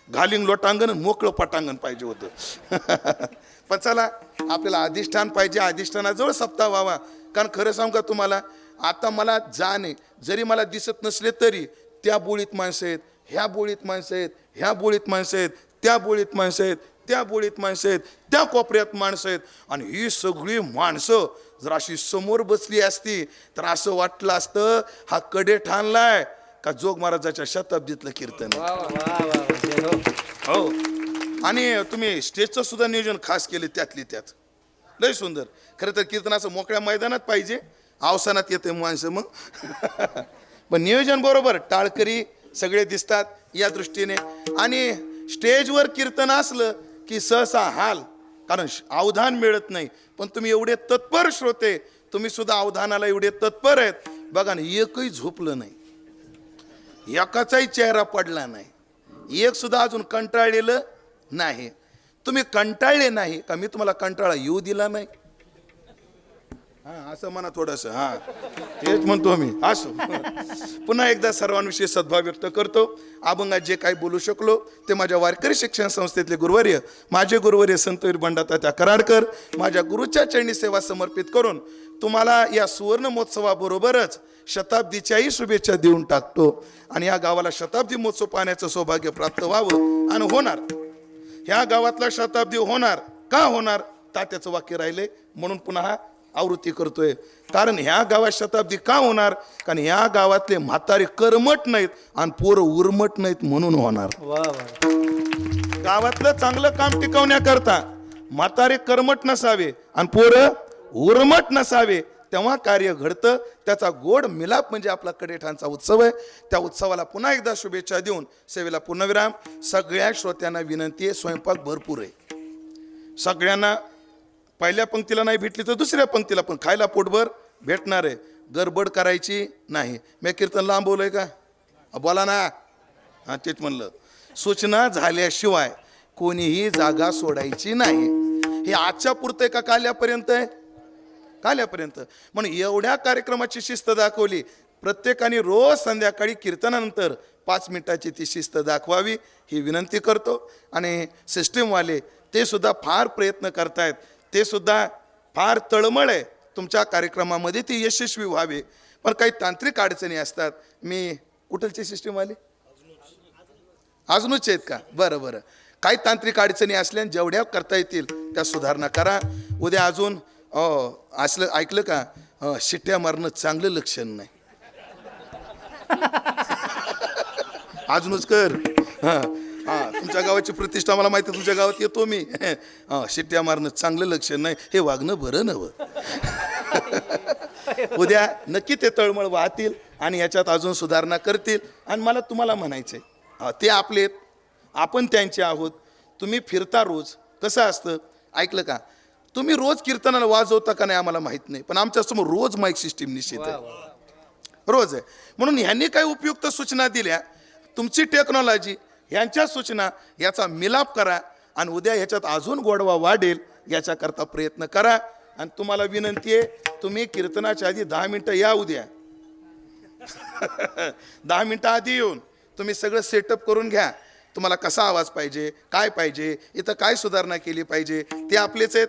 घालिंग लोटांगण मोकळं पटांगण पाहिजे होतं. पण चला, आपल्याला अधिष्ठान पाहिजे, अधिष्ठानाजवळ सप्ताह व्हावा. कारण खरं सांगू का तुम्हाला, आता मला जाणे जरी मला दिसत नसले तरी त्या बोळीत माणसं आहेत, ह्या बोळीत माणसं आहेत, ह्या बोळीत माणसं आहेत, त्या बोळीत माणसं आहेत, त्या बोळीत माणसं आहेत, त्या कोपऱ्यात माणसं आहेत. आणि ही सगळी माणसं जर अशी समोर बसली असती तर असं वाटलं असतं हा कडे ठाणलाय का जोग महाराजाच्या शताब्दीतलं कीर्तन. हो, आणि तुम्ही स्टेजचं सुद्धा नियोजन खास केले, त्यातली त्यात लय सुंदर. खरं तर कीर्तनाचं मोकळ्या मैदानात पाहिजे, अवसानात येते माणसं मग. पण नियोजन बरोबर, टाळकरी सगळे दिसतात या दृष्टीने. आणि स्टेजवर कीर्तन असलं की सहसा हाल, कारण अवधान मिळत नाही. पण तुम्ही एवढे तत्पर श्रोते, तुम्ही सुद्धा अवधानाला एवढे तत्पर आहेत. बघा ना, एकही झोपलं नाही, एकाचाही चेहरा पडला नाही, एक सुद्धा अजून कंटाळलेलं नाही. तुम्ही कंटाळले नाही का मी तुम्हाला कंटाळा येऊ दिला नाही? हा, असं म्हणा थोडंसं. हा, तेच म्हणतो मी. असो, पुन्हा एकदा सर्वांविषयी सद्भाव व्यक्त करतो. अभंगात जे काही बोलू शकलो ते माझ्या वारकरी शिक्षण संस्थेतले गुरुवर्य, माझे गुरुवर्य संतवीर बंडातात्या कराडकर, माझ्या गुरुच्या चरणी सेवा समर्पित करून तुम्हाला या सुवर्ण महोत्सवाबरोबरच शताब्दीच्याही शुभेच्छा देऊन टाकतो. आणि या गावाला शताब्दी महोत्सव पाहण्याचं सौभाग्य प्राप्त व्हावं. आणि होणार, ह्या गावातला शताब्दी होणार. का होणार? तात्याचं वाक्य राहिले म्हणून पुन्हा आवृत्ती करतोय. कारण ह्या गावात शताब्दी का होणार? कारण ह्या गावातले म्हातारे कर्मट नाहीत आणि पोरं उर्मट नाहीत म्हणून होणार. वा वा. गावातलं चांगलं काम टिकवण्याकरता म्हातारे कर्मट नसावे आणि पोरं उर्मट नसावे, तेव्हा कार्य घडतं. त्याचा गोड मिलाप म्हणजे आपला कडेठाणचा उत्सव आहे. त्या उत्सवाला पुन्हा एकदा शुभेच्छा देऊन सेवेला पूर्णविराम. सगळ्या श्रोत्यांना विनंती आहे, स्वयंपाक भरपूर आहे. सगळ्यांना पहिल्या पंक्तीला नाही भेटली तर दुसऱ्या पंक्तीला पण खायला पोटभर भेटणार आहे. गडबड करायची नाही. मी कीर्तन लांबवलंय का? बोला ना. हा, तेच म्हणलं. सूचना झाल्याशिवाय कोणीही जागा सोडायची नाही. हे आजच्या पुरतं का काल्यापर्यंत आहे? काल्यापर्यंत. म्हणून एवढ्या कार्यक्रमाची शिस्त दाखवली. प्रत्येकाने रोज संध्याकाळी कीर्तनानंतर 5 मिनिटाची ती शिस्त दाखवावी ही विनंती करतो. आणि सिस्टीमवाले ते सुद्धा फार प्रयत्न करतायत, ते सुद्धा फार तळमळ आहे तुमच्या कार्यक्रमामध्ये ती यशस्वी व्हावे. पण काही तांत्रिक अडचणी असतात. मी कुठलची सिस्टीमवाले अजूनच आहेत का? बरं बरं. काही तांत्रिक अडचणी असल्या जेवढ्या करता येतील त्या सुधारणा करा. उद्या अजून असलं ऐकलं का, शिट्ट्या मारणं चांगलं लक्षण नाही. अजूनच कर. हां हां, तुमच्या गावाची प्रतिष्ठा मला माहिती आहे, तुमच्या गावात येतो मी. शिट्ट्या मारणं चांगलं लक्षण नाही, हे वागणं बरं नवं. उद्या नक्की ते तळमळ वाहतील आणि याच्यात अजून सुधारणा करतील. आणि मला तुम्हाला म्हणायचं आहे, ते आपले, आपण त्यांचे आहोत. तुम्ही फिरता रोज, कसं असतं ऐकलं का, तुम्ही रोज कीर्तनाला वाजवता का नाही आम्हाला माहीत नाही, पण आमच्यासमोर रोज माईक सिस्टीम निश्चित आहे, रोज आहे. म्हणून ह्यांनी काही उपयुक्त सूचना दिल्या, तुमची टेक्नॉलॉजी, ह्यांच्या सूचना, याचा मिलाप करा आणि उद्या ह्याच्यात अजून गोडवा वाढेल याच्याकरता प्रयत्न करा. आणि तुम्हाला विनंती आहे, तुम्ही कीर्तनाच्या आधी 10 मिनटं या उद्या. 10 मिनटं आधी येऊन तुम्ही सगळं सेटअप करून घ्या. तुम्हाला कसा आवाज पाहिजे, काय पाहिजे, इथं काय सुधारणा केली पाहिजे, ते आपलेच आहेत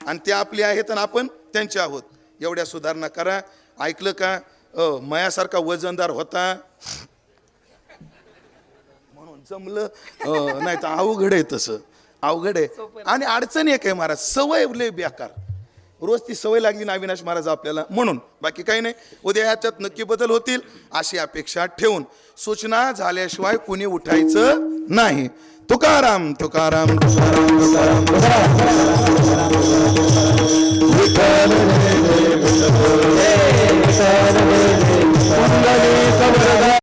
आणि ते आपले आहेत आणि आपण त्यांचे आहोत. एवढ्या सुधारणा करा. ऐकलं का, मयासारखा वजनदार होता म्हणून जमलं नाही तर अवघड आहे. तसं अवघड आहे. आणि अडचण एक आहे महाराज, सवय लय बेकार. रोज ती सवय लागली ना अविनाश महाराज आपल्याला, म्हणून बाकी काही नाही. उद्या ह्याच्यात नक्की बदल होतील अशी अपेक्षा ठेवून सूचना झाल्याशिवाय कुणी उठायचं नाही. तुकाराम तुकाराम तुकाराम तुकाराम.